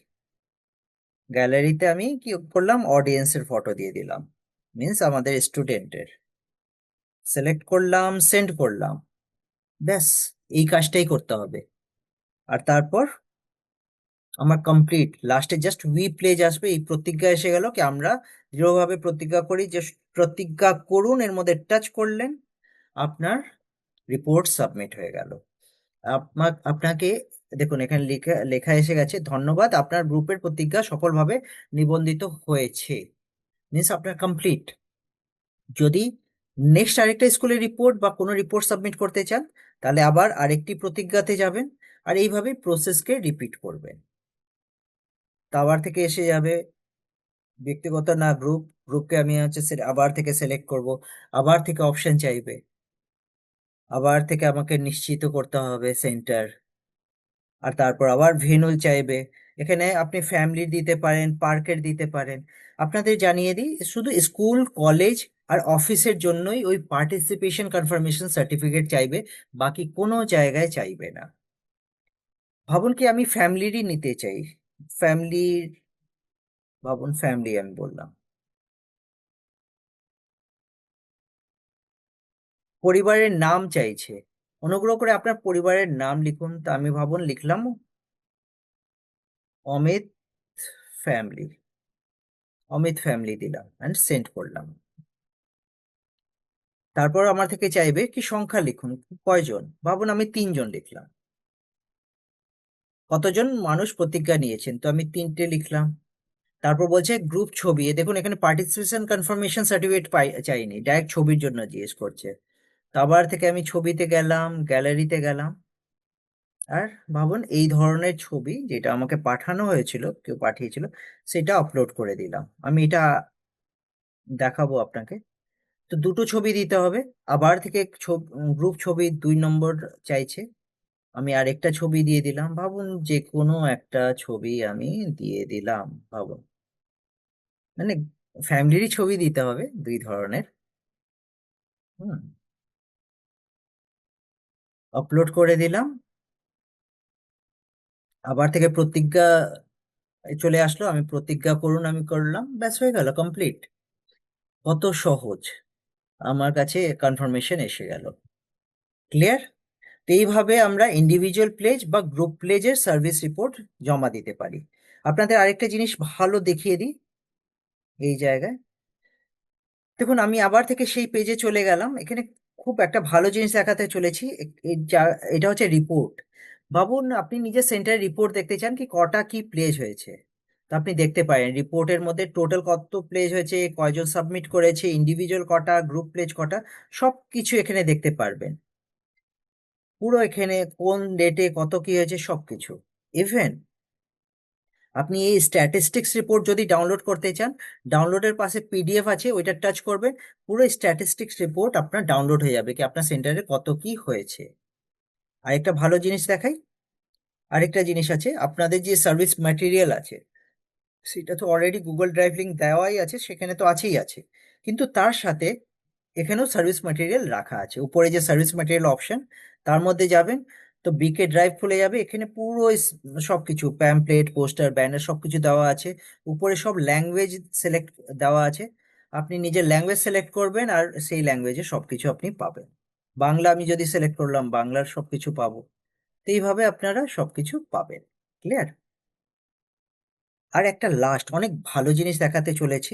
গ্যালারিতে আমি কি করলাম অডিয়েন্সের ফটো দিয়ে দিলাম, মিন্স আমাদের স্টুডেন্টের। সিলেক্ট করলাম, সেন্ড করলাম, ব্যাস এই কাজটাই করতে হবে। আর তারপর আমার কমপ্লিট। লাস্টে জাস্ট উই প্লেজ আসবে, এই প্রতিজ্ঞা এসে গেল কি আমরা দৃঢ়ভাবে প্রতিজ্ঞা করি যে প্রতিজ্ঞা করুন, এর মধ্যে টাচ করলেন, আপনার রিপোর্ট সাবমিট হয়ে গেল। আপনাকে দেখুন এখানে লেখা লেখা এসে গেছে, ধন্যবাদ আপনার গ্রুপের প্রতিজ্ঞা সফলভাবে নিবন্ধিত হয়েছে, মিন্স আপনার কমপ্লিট। যদি নেক্সট আরেকটা স্কুলের রিপোর্ট বা কোনো রিপোর্ট সাবমিট করতে চান, তাহলে আবার আরেকটি প্রতিজ্ঞাতে যাবেন, আর এইভাবে প্রসেসকে রিপিট করবেন। তা আবার থেকে এসে যাবে ব্যক্তিগত না গ্রুপ, গ্রুপকে আমি হচ্ছে আবার থেকে সিলেক্ট করব, আবার থেকে অপশন চাইবে, আবার থেকে আমাকে নিশ্চিত করতে হবে সেন্টার, আর তারপর আবার ভেন্যু চাইবে। এখানে আপনি ফ্যামিলির দিতে পারেন, পার্কের দিতে পারেন। আপনাদের জানিয়ে দিই শুধু স্কুল, কলেজ আর অফিসের জন্যই ওই পার্টিসিপেশন কনফার্মেশন সার্টিফিকেট চাইবে, বাকি কোনো জায়গায় চাইবে না। ভাবুন কি আমি ফ্যামিলিরই নিতে চাই, ফ্যামিলির, ভাবুন ফ্যামিলি আমি বললাম। পরিবারের নাম চাইছে, অনুগ্রহ করে আপনার পরিবারের নাম লিখুন। তা আমি ভাবুন লিখলাম অমিত ফ্যামিলি, অমিত ফ্যামিলি দিলাম অ্যান্ড সেন্ড করলাম। তারপর আমার থেকে চাইবে কি সংখ্যা লিখুন, কয়জন, ভাবুন আমি 3জন লিখলাম। কতজন মানুষ প্রতিজ্ঞা নিয়েছেন, তো আমি 3টে লিখলাম। তারপর বলছে গ্রুপ ছবি, দেখুন এখানে পার্টিসিপেশন কনফার্মেশন সার্টিফিকেট চাইনি, ডাইরেক্ট ছবির জন্য জিজ্ঞেস করছে। তো আবার থেকে আমি ছবিতে গেলাম, গ্যালারিতে গেলাম, আর ভাবুন এই ধরনের ছবি যেটা আমাকে পাঠানো হয়েছিল, কেউ পাঠিয়েছিল, সেটা আপলোড করে দিলাম। আমি এটা দেখাবো আপনাকে। তো দুটো ছবি দিতে হবে। আবার থেকে গ্রুপ ছবি 2 নম্বর চাইছে, আমি আরেকটা ছবি দিয়ে দিলাম। ভাবুন যে কোনো একটা ছবি আমি দিয়ে দিলাম, ভাবুন মানে ফ্যামিলিরই ছবি দিতে হবে 2 ধরনের। হুম, আপলোড করে দিলাম। আবার থেকে প্রতিজ্ঞা চলে আসলো, আমি প্রতিজ্ঞা করুন আমি করলাম, ব্যাস হয়ে গেল কমপ্লিট। কত সহজ, আমার কাছে কনফার্মেশন এসে গেল। ক্লিয়ার? তো এইভাবে আমরা ইন্ডিভিজুয়াল প্লেজ বা গ্রুপ প্লেজের সার্ভিস রিপোর্ট জমা দিতে পারি। আপনাদের আরেকটা জিনিস ভালো দেখিয়ে দিই এই জায়গায়। দেখুন আমি আবার থেকে সেই পেজে চলে গেলাম, এখানে খুব একটা ভালো জিনিস দেখাতে চলেছি। এটা হচ্ছে রিপোর্ট। ভাবুন আপনি নিজের সেন্টারে রিপোর্ট দেখতে চান কি কটা কি প্লেজ হয়েছে, তো আপনি দেখতে পারেন রিপোর্টের মধ্যে টোটাল কত প্লেজ হয়েছে, কয়জন সাবমিট করেছে, ইন্ডিভিজুয়াল কটা, গ্রুপ প্লেজ কটা, সব কিছু এখানে দেখতে পারবেন। পুরো এখানে কোন ডেটে কত কি হয়েছে সবকিছু। ইভেন আপনি এই স্ট্যাটিস্টিক্স রিপোর্ট যদি ডাউনলোড করতে চান, ডাউনলোডের পাশে পিডিএফ আছে, ওইটা টাচ করবেন, পুরো স্ট্যাটিস্টিক্স রিপোর্ট আপনার ডাউনলোড হয়ে যাবে কি আপনার সেন্টারে কত কি হয়েছে। আরেকটা ভালো জিনিস দেখাই, আরেকটা জিনিস আছে, আপনাদের যে সার্ভিস ম্যাটেরিয়াল আছে সেটা তো অলরেডি গুগল ড্রাইভ লিঙ্ক দেওয়াই আছে, সেখানে তো আছেই আছে, কিন্তু তার সাথে এখানেও সার্ভিস ম্যাটেরিয়াল রাখা আছে। উপরে যে সার্ভিস ম্যাটেরিয়াল অপশন, তার মধ্যে যাবেন, তো বিকে ড্রাইভ খুলে যাবে, এখানে পুরো সবকিছু প্যাম্পলেট, পোস্টার, ব্যানার সবকিছু দেওয়া আছে। উপরে সব ল্যাঙ্গুয়েজ সিলেক্ট দেওয়া আছে, আপনি নিজের ল্যাঙ্গুয়েজ সিলেক্ট করবেন আর সেই ল্যাঙ্গুয়েজে সবকিছু আপনি পাবেন। বাংলা আমি যদি সিলেক্ট করলাম, বাংলার সবকিছু পাবো। তো এইভাবে আপনারা সবকিছু পাবেন। ক্লিয়ার? আর একটা লাস্ট অনেক ভালো জিনিস দেখাতে চলেছি,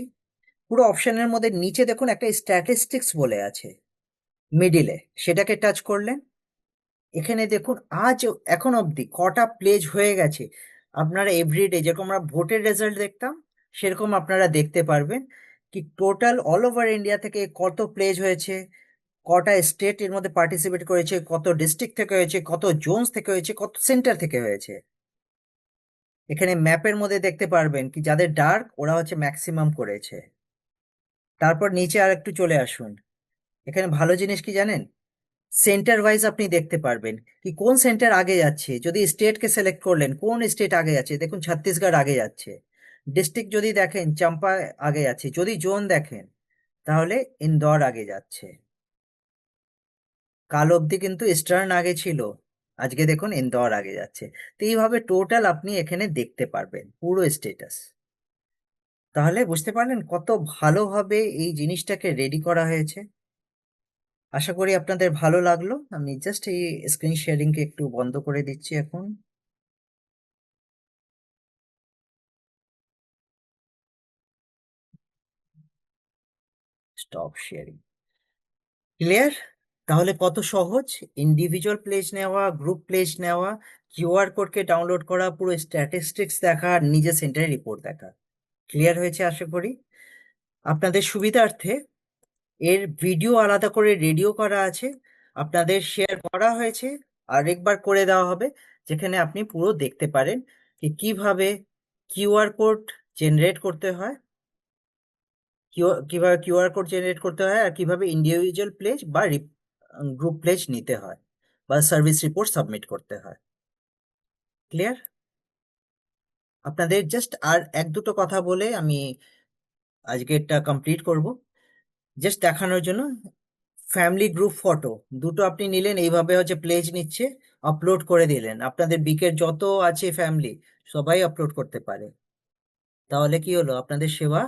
পুরো অপশনের মধ্যে নিচে দেখুন একটা স্ট্যাটিস্টিক্স বলে আছে মিডিলে, সেটাকে টাচ করলেন। এখানে দেখুন আজ এখন অবধি কটা প্লেজ হয়ে গেছে আপনারা এভরিডে যেরকম আমরা ভোটের রেজাল্ট দেখতাম সেরকম আপনারা দেখতে পারবেন কি টোটাল অল ওভার ইন্ডিয়া থেকে কত প্লেজ হয়েছে, কটা স্টেট এর মধ্যে পার্টিসিপেট করেছে, কত ডিস্ট্রিক্ট থেকে হয়েছে, কত জোনস থেকে হয়েছে, কত সেন্টার থেকে হয়েছে। এখানে ম্যাপের মধ্যে দেখতে পারবেন কি যাদের ডার্ক ওরা হচ্ছে ম্যাক্সিমাম করেছে। তারপর নিচে আর একটু চলে আসুন। এখানে ভালো জিনিস কি জানেন, সেন্টার ওয়াইজ আপনি দেখতে পারবেন কি কোন সেন্টার আগে যাচ্ছে। যদি স্টেটকে সিলেক্ট করলেন কোন স্টেট আগে যাচ্ছে, দেখুন ছত্তিশগড় আগে যাচ্ছে। ডিস্ট্রিক্ট যদি দেখেন চাম্পা আগে যাচ্ছে। যদি জোন দেখেন তাহলে ইন্দোর আগে যাচ্ছে। কাল অবধি কিন্তু ইস্টার্ন আগে ছিল, আজকে দেখুন ইন্দোর আগে যাচ্ছে। তো এইভাবে টোটাল আপনি এখানে দেখতে পারবেন পুরো স্টেটাস। তাহলে বুঝতে পারলেন কত ভালোভাবে এই জিনিসটাকে রেডি করা হয়েছে। আশা করি আপনাদের ভালো লাগলো। আমি জাস্ট এই স্ক্রিন শেয়ারিংকে একটু বন্ধ করে দিচ্ছি এখন। Stop sharing. ক্লিয়ার? তাহলে কত সহজ ইন্ডিভিজুয়াল প্লেজ নেওয়া, গ্রুপ প্লেজ নেওয়া, কিউআর কোডকে ডাউনলোড করা, পুরো স্ট্যাটিস্টিক্স দেখা, আর নিজের সেন্টারে রিপোর্ট দেখা। ক্লিয়ার হয়েছে আশা করি। আপনাদের সুবিধার্থে এর ভিডিও আলাদা করে রেডিও করা আছে, আপনাদের শেয়ার করা হয়েছে, আরেকবার করে দেওয়া হবে যেখানে আপনি পুরো দেখতে পারেন কি কিভাবে কিউআর কোড জেনারেট করতে হয়, কিভাবে কিউআর কোড জেনারেট করতে হয়, আর কিভাবে ইন্ডিভিজুয়াল প্লেজ বা গ্রুপ প্লেজ নিতে হয় বা সার্ভিস রিপোর্ট সাবমিট করতে হয়। ক্লিয়ার? আপনাদের জাস্ট আর এক দুটো কথা বলে আমি আজকে এটা কমপ্লিট করব। জাস্ট দেখানোর জন্য, ফ্যামিলি গ্রুপ ফটো দুটো আপনি নিলেন, এইভাবে হচ্ছে প্লেজ নিচ্ছে, আপলোড করে দিলেন। আপনাদের বিকের যত আছে ফ্যামিলি সবাই আপলোড করতে পারে। তাহলে কি হলো, আপনাদের সেবা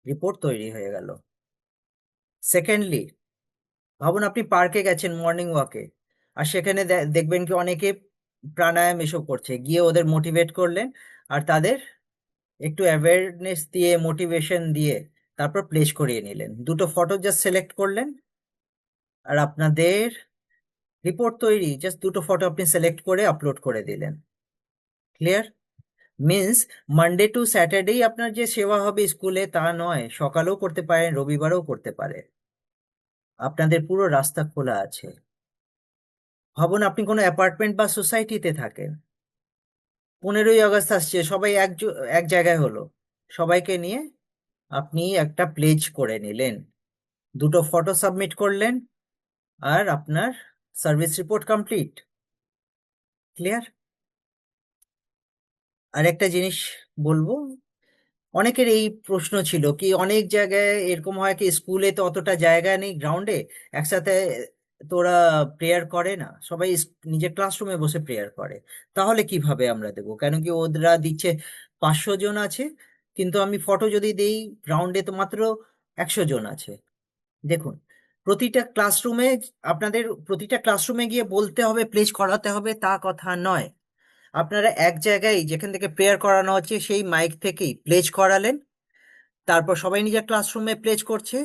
রিপোর্ট তৈরি হয়ে গেল। সেকেন্ডলি, ভাবুন আপনি পার্কে গেছেন মর্নিং ওয়াকে, আর সেখানে দেখবেন কি অনেকে প্রাণায়াম এসব করছে, গিয়ে ওদের মোটিভেট করলেন আর তাদের একটু অ্যাওয়ারনেস দিয়ে মোটিভেশন দিয়ে তারপর প্লেস করিয়ে নিলেন। দুটো ফটো জাস্ট সিলেক্ট করলেন আর আপনাদের রিপোর্ট তৈরি। জাস্ট দুটো ফটো আপনি সিলেক্ট করে আপলোড করে দিলেন। ক্লিয়ার? মিন্স মানডে টু স্যাটারডেই আপনার যে সেবা হবে স্কুলে তা নয়, সকালেও করতে পারেন, রবিবারেও করতে পারে। আপনাদের পুরো রাস্তা খোলা আছে। ভাবুন আপনি কোনো অ্যাপার্টমেন্ট বা সোসাইটিতে থাকেন, 15ই আগস্ট আসছে, সবাই এক জায়গায় হলো, সবাইকে নিয়ে আপনি একটা প্লেজ করে নিলেন, দুটো ফটো সাবমিট করলেন, আর আপনার সার্ভিস রিপোর্ট কমপ্লিট। ক্লিয়ার? আর একটা জিনিস বলবো, অনেকের এই প্রশ্ন ছিল কি অনেক জায়গায় এরকম হয় কি স্কুলে তো অতটা জায়গা নেই গ্রাউন্ডে, একসাথে তোরা প্রেয়ার করে না, সবাই নিজের ক্লাসরুমে বসে প্রেয়ার করে। তাহলে কিভাবে আমরা দেবো, কেন কি ওরা দিচ্ছে 500 জন আছে, কিন্তু আমি ফটো যদি দেই গ্রাউন্ডে তো মাত্র 100 জন আছে। দেখুন, প্রতিটা ক্লাসরুমে আপনাদের প্রতিটা ক্লাসরুমে গিয়ে বলতে হবে, প্লেজ করাতে হবে তা কথা নয়। আপনারা এক জায়গায় যেখান থেকে প্রেয়ার করানো হচ্ছে সেই মাইক থেকেই প্লেজ করালেন, তারপর সবাই নিজের ক্লাসরুমে প্লেজ করছে,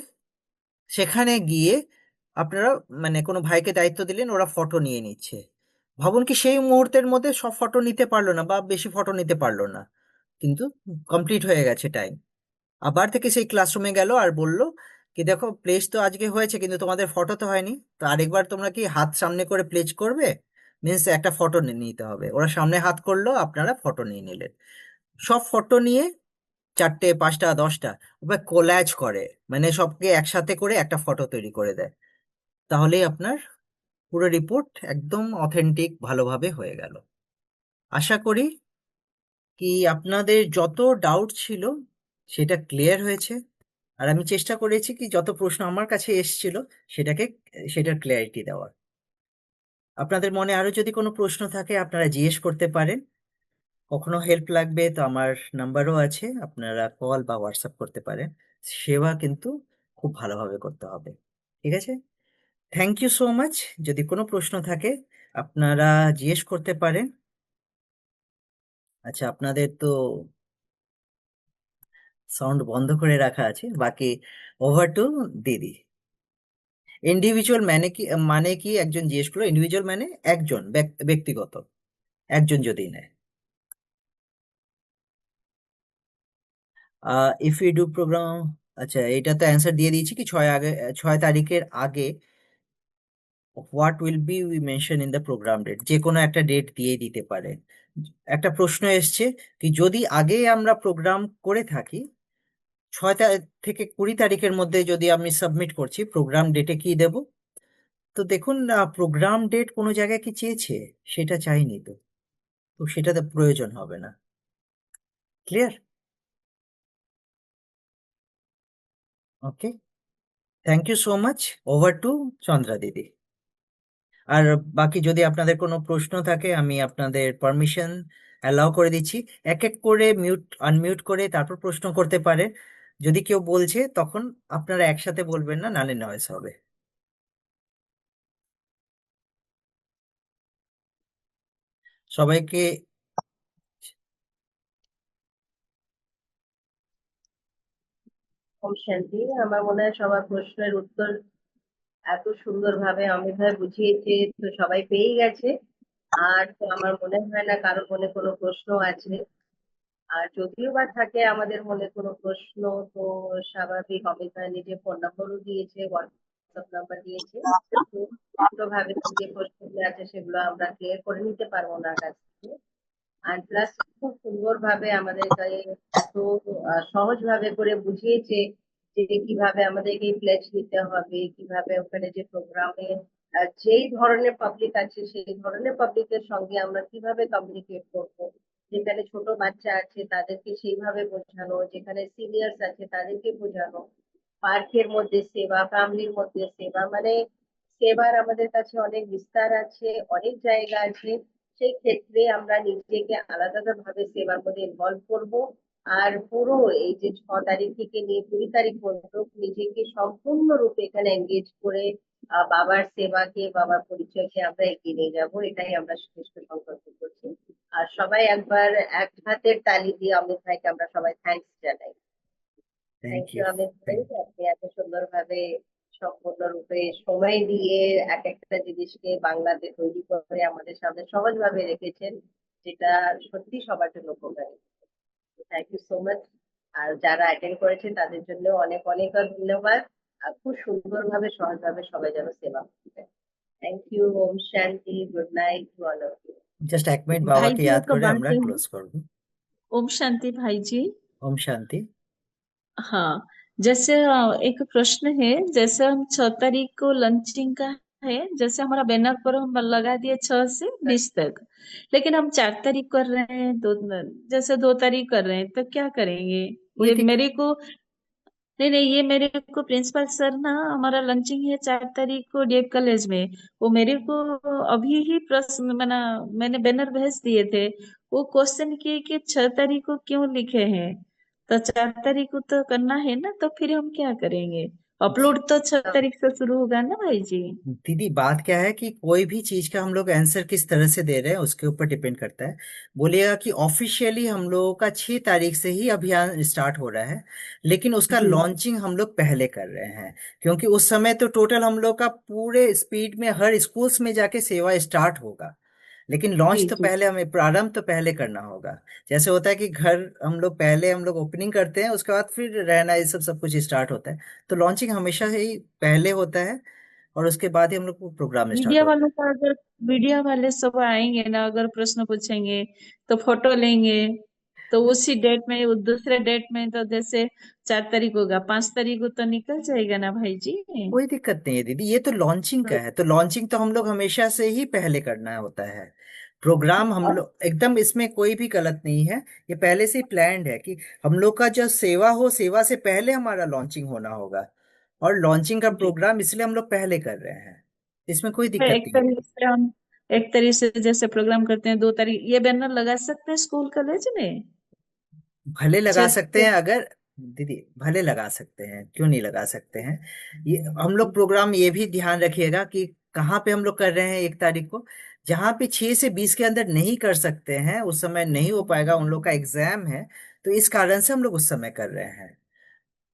সেখানে গিয়ে আপনারা মানে কোনো ভাইকে দায়িত্ব দিলেন, ওরা ফটো নিয়ে নিচ্ছে। ভাবুন কি সেই মুহূর্তের মধ্যে সব ফটো নিতে পারলো না বা বেশি ফটো নিতে পারলো না, কিন্তু কমপ্লিট হয়ে গেছে টাইম। আবার থেকে সেই ক্লাসরুমে গেল আর বলল কি দেখো প্লেজ তো আজকে হয়েছে কিন্তু তোমাদের ফটো তো হয়নি, তো আরেকবার তোমরা কি হাত সামনে করে প্লেজ করবে, মিন্স একটা ফটো নিতে হবে। ওরা সামনে হাত করলো, আপনারা ফটো নিয়ে নিলেন। সব ফটো নিয়ে 4টে 5টা 10টা এবার কোল্যাজ করে, মানে সবকে একসাথে করে একটা ফটো তৈরি করে দেয়। তাহলেই আপনার পুরো রিপোর্ট একদম অথেন্টিক ভালোভাবে হয়ে গেল। আশা করি কি আপনাদের যত ডাউট ছিল সেটা ক্লিয়ার হয়েছে, আর আমি চেষ্টা করেছি কি যত প্রশ্ন আমার কাছে এসেছিল সেটাকে সেটার ক্লিয়ারিটি দেওয়ার। আপনাদের মনে আরো যদি কোনো প্রশ্ন থাকে আপনারা জিজ্ঞেস করতে পারেন। কখনো হেল্প লাগবে তো আমার নাম্বারও আছে, আপনারা কল বা হোয়াটসঅ্যাপ করতে পারেন। সেবা কিন্তু খুব ভালোভাবে করতে হবে। ঠিক আছে? Thank you so much. যদি কোনো প্রশ্ন থাকে আপনারা জিজ্ঞেস করতে পারেন। আচ্ছা, আপনাদের তো সাউন্ড বন্ধ করে রাখা আছে। বাকি ওভার টু দিদি। ইন্ডিভিজুয়াল মানে কি একজন জিজ্ঞেস করলো, ইন্ডিভিজুয়াল মানে একজন ব্যক্তিগত, একজন যদি নেয়। ইফ ইউ ডু প্রোগ্রাম, আচ্ছা এটা তো অ্যান্সার দিয়ে দিয়েছি কি 6 তারিখের আগে what will be we mention in the programme date, যে কোনো একটা ডেট দিয়ে দিতে পারে। একটা প্রশ্ন এসছে কি যদি আগে আমরা প্রোগ্রাম করে থাকি 6 থেকে 20 তারিখের মধ্যে যদি আমি সাবমিট করছি প্রোগ্রাম ডেটে কি দেব। তো দেখুন প্রোগ্রাম ডেট কোনো জায়গায় কি চেয়েছে, সেটা চাইনি তো, তো সেটাতে প্রয়োজন হবে না। Clear? Okay, thank you so much. Over to Chandra দিদি। আর বাকি যদি আপনাদের কোনো প্রশ্ন থাকে আমি আপনাদের পারমিশন অ্যালাউ করে দিচ্ছি, এক এক করে আনমিউট করে তারপর প্রশ্ন করতে পারে। যদি কেউ বলছে তখন আপনারা একসাথে বলবেন না, নালে নয়েজ হবে। সবাইকে ওম শান্তি। আমার মনে হয় সবার প্রশ্নের উত্তর এত সুন্দরভাবে অমিত ভাই বুঝিয়েছে, তো সবাই পেয়ে গেছে। আর তো আমার মনে হয় না কারোর মনে কোনো প্রশ্ন আছে। আর যদিও বা থাকে আমাদের মনে কোনো প্রশ্ন, তো স্বাভাবিক অমিত ভাই নিজে ফোন নাম্বারও দিয়েছে, হোয়াটসঅ্যাপ নাম্বার দিয়েছে। তো ভাবে যে প্রশ্নগুলো আছে সেগুলো আমরা ক্লিয়ার করে নিতে পারবো ওনার কাছ থেকে। আর প্লাস খুব সুন্দর ভাবে আমাদেরকে এত সহজ ভাবে করে বুঝিয়েছে যে কিভাবে আমাদেরকে প্লেজ নিতে হবে, কিভাবে ওখানে যে প্রোগ্রামে যেই ধরনের পাবলিক আছে সেই ধরনের পাবলিকের সঙ্গে আমরা কিভাবে কমিউনিকেট করব। যেখানে ছোট বাচ্চা আছে তাদেরকে সেইভাবে বোঝানো, যেখানে সিনিয়র্স আছে তাদেরকে বোঝানো। পার্কের মধ্যে সেবা, ফ্যামিলির মধ্যে সেবা, মানে সেবার আমাদের কাছে অনেক বিস্তার আছে, অনেক জায়গা আছে। সেই ক্ষেত্রে আমরা নিজেকে আলাদা ভাবে সেবার মধ্যে ইনভলভ করব। আর পুরো এই যে 6 তারিখ থেকে নিয়ে 20 তারিখ পর্যন্ত নিজেকে সম্পূর্ণরূপে এখানে এঙ্গেজ করে বাবার সেবাকে, বাবার পরিচয়কে আমরা এগিয়ে নিয়ে যাবো, এটাই আমরা শ্রেষ্ঠ সংকল্প করছি। আর সবাই একবার এক হাতের তালি দিয়ে অমিত ভাইকে আমরা সবাই থ্যাঙ্কস জানাই। Thank thank you you. Amit ভাই, আপনি এত সুন্দরভাবে সম্পূর্ণরূপে সময় দিয়ে এক একটা জিনিসকে বাংলাতে তৈরি করে আমাদের সামনে সহজভাবে রেখেছেন, যেটা সত্যি সবার জন্য উপকারী। Thank you so much. আর যারা অ্যাটেন্ড করেছেন তাদের জন্য অনেক অনেক ধন্যবাদ। আর খুব সুন্দরভাবে সহজভাবে সবাই যেন সেবা করতে। Thank you. Om Shanti. Good night to all of you. Just 1 minute भाई বাবাকে जी ইয়াদ एक করে बात আমরা है। ক্লোজ করব। ओम शांति भाई जी। ওম শান্তি। हाँ, जैसे एक प्रश्न है। जैसे हम 6 तारीख को लंचिंग का है, जैसे हमारा बैनर पर हम लगा दिए 6 से 20 तक, लेकिन हम 4 तारीख कर रहे हैं, जैसे 2 तारीख कर रहे हैं, तो क्या करेंगे? कोई ये दिक्कत। मेरे को नहीं नहीं, ये मेरे को प्रिंसिपल सर ना, हमारा लंचिंग है 4 तारीख को डीएव कॉलेज में, वो मेरे को अभी ही प्रश्न मैंने बैनर भेज दिए थे। वो क्वेश्चन किए कि 6 तारीख को क्यों लिखे हैं, तो 4 तारीख को तो करना है ना, तो फिर हम क्या करेंगे? अपलोड तो 6 तारीख से शुरू होगा ना भाई जी? दीदी बात क्या है कि कोई भी चीज का हम लोग आंसर किस तरह से दे रहे हैं उसके ऊपर डिपेंड करता है। बोलिएगा कि ऑफिशियली हम लोगों का 6 तारीख से ही अभियान स्टार्ट हो रहा है, लेकिन उसका जी लॉन्चिंग हम लोग पहले कर रहे हैं, क्योंकि उस समय तो टोटल हम लोग का पूरे स्पीड में हर स्कूल्स में जाके सेवा स्टार्ट होगा। लेकिन लॉन्च जी तो जी। पहले हमें, प्रारंभ तो पहले करना होगा। जैसे होता है कि घर हम लोग ओपनिंग करते हैं, उसके बाद फिर रहना ये सब सब कुछ स्टार्ट होता है। तो लॉन्चिंग हमेशा ही पहले होता है और उसके बाद ही हम लोग को प्रोग्राम स्टार्ट मीडिया होता वालों है। का, अगर मीडिया वाले सब आएंगे ना, अगर प्रश्न पूछेंगे तो फोटो लेंगे, तो उसी डेट में, वो दूसरे डेट में, तो जैसे 4 तारीख होगा, 5 तारीख को तो निकल जाएगा ना भाई जी? कोई दिक्कत नहीं है दीदी, ये तो लॉन्चिंग का तो है, तो लॉन्चिंग तो हम लोग हमेशा से ही पहले करना होता है। प्रोग्राम हम लोग एकदम, इसमें कोई भी गलत नहीं है। ये पहले से ही प्लान्ड है कि हम लोग का जो सेवा हो, सेवा से पहले हमारा लॉन्चिंग होना होगा, और लॉन्चिंग का जी, प्रोग्राम इसलिए हम लोग पहले कर रहे हैं। इसमें कोई तो दिक्कत नहीं है दीदी। एक तरीके से जैसे प्रोग्राम करते हैं, 2 तारीख ये बैनर लगा सकते हैं स्कूल कॉलेज में। भले लगा छह सकते से- हैं अगर, दीदी भले लगा सकते हैं, क्यों नहीं लगा सकते हैं। ये हम लोग प्रोग्राम ये भी ध्यान रखिएगा कि कहाँ पे हम लोग कर रहे हैं 1 तारीख को। जहाँ पे 6 से 20 के अंदर नहीं कर सकते हैं, उस समय नहीं हो पाएगा, उन लोग का एग्जाम है, तो इस कारण से हम लोग उस समय कर रहे हैं।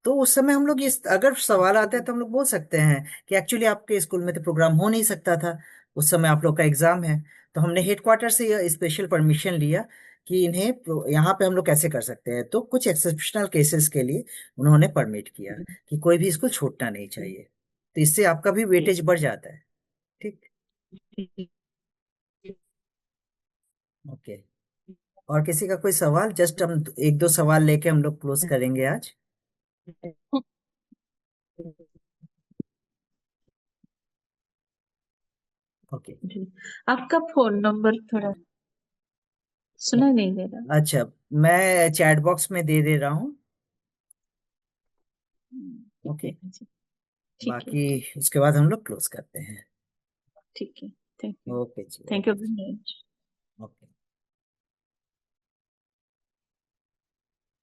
तो उस समय हम लोग इस अगर सवाल आता है तो हम लोग बोल सकते हैं कि एक्चुअली आपके स्कूल में तो प्रोग्राम हो नहीं सकता था, उस समय आप लोग का एग्जाम है। तो हमने हेडक्वार्टर से यह स्पेशल परमिशन लिया कि इन्हें यहाँ पे हम लोग कैसे कर सकते हैं। तो कुछ एक्सेप्शनल केसेस के लिए उन्होंने परमिट किया कि कोई भी स्कूल छूटना नहीं चाहिए। तो इससे आपका भी वेटेज बढ़ जाता है। ठीक। ओके। और किसी का कोई सवाल? जस्ट हम एक दो सवाल लेके हम लोग क्लोज करेंगे आज। ओके। जी। आपका फोन नंबर थोड़ा सुनाई नहीं दे रहा। अच्छा, मैं चैट बॉक्स में दे दे रहा हूँ। ओके। जी, ठीक है। बाकी उसके बाद हम लोग क्लोज करते हैं। ठीक है। Thank you. ओके जी, thank you okay very much. Okay.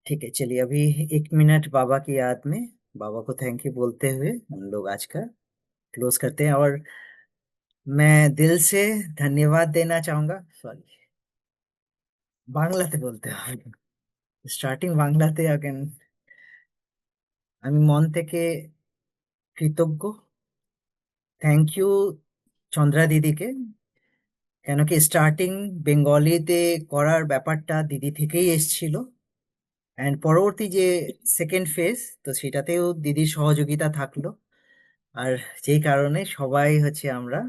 ठीक है, चलिए अभी 1 मिनट बाबा की याद में बाबा को थैंक यू बोलते हुए हम लोग आज का क्लोज करते हैं। और मैं दिल से धन्यवाद देना चाहूंगा। सॉरी, বাংলাতে বলতে হবে। স্টার্টিং বাংলাতে আগেন। আমি মন থেকে কৃতজ্ঞ। থ্যাংক ইউ চন্দ্রা দিদিকে। কেন কি স্টার্টিং বেঙ্গলিতে করার ব্যাপারটা দিদি থেকেই এসছিল। অ্যান্ড পরবর্তী যে সেকেন্ড ফেজ, তো সেটাতেও দিদির সহযোগিতা থাকলো। আর যেই কারণে সবাই হচ্ছে আমরা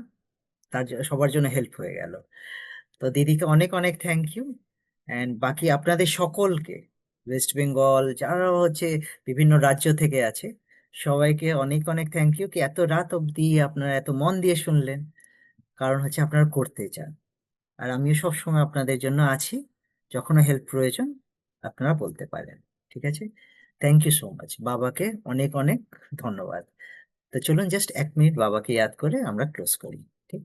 সবার জন্য হেল্প হয়ে গেল। তো দিদিকে অনেক অনেক থ্যাংক ইউ। অ্যান্ড বাকি আপনাদের সকলকে, ওয়েস্ট বেঙ্গল যারা হচ্ছে বিভিন্ন রাজ্য থেকে আছে, সবাইকে অনেক অনেক থ্যাংক ইউ কি এত রাত অবধি আপনারা এত মন দিয়ে শুনলেন। কারণ হচ্ছে আপনারা করতে চান। আর আমিও সবসময় আপনাদের জন্য আছি, যখনও হেল্প প্রয়োজন আপনারা বলতে পারেন। ঠিক আছে, থ্যাংক ইউ সো মাচ। বাবাকে অনেক অনেক ধন্যবাদ। তো চলুন জাস্ট 1 মিনিট বাবাকে ইয়াদ করে আমরা ক্লোজ করি। ঠিক।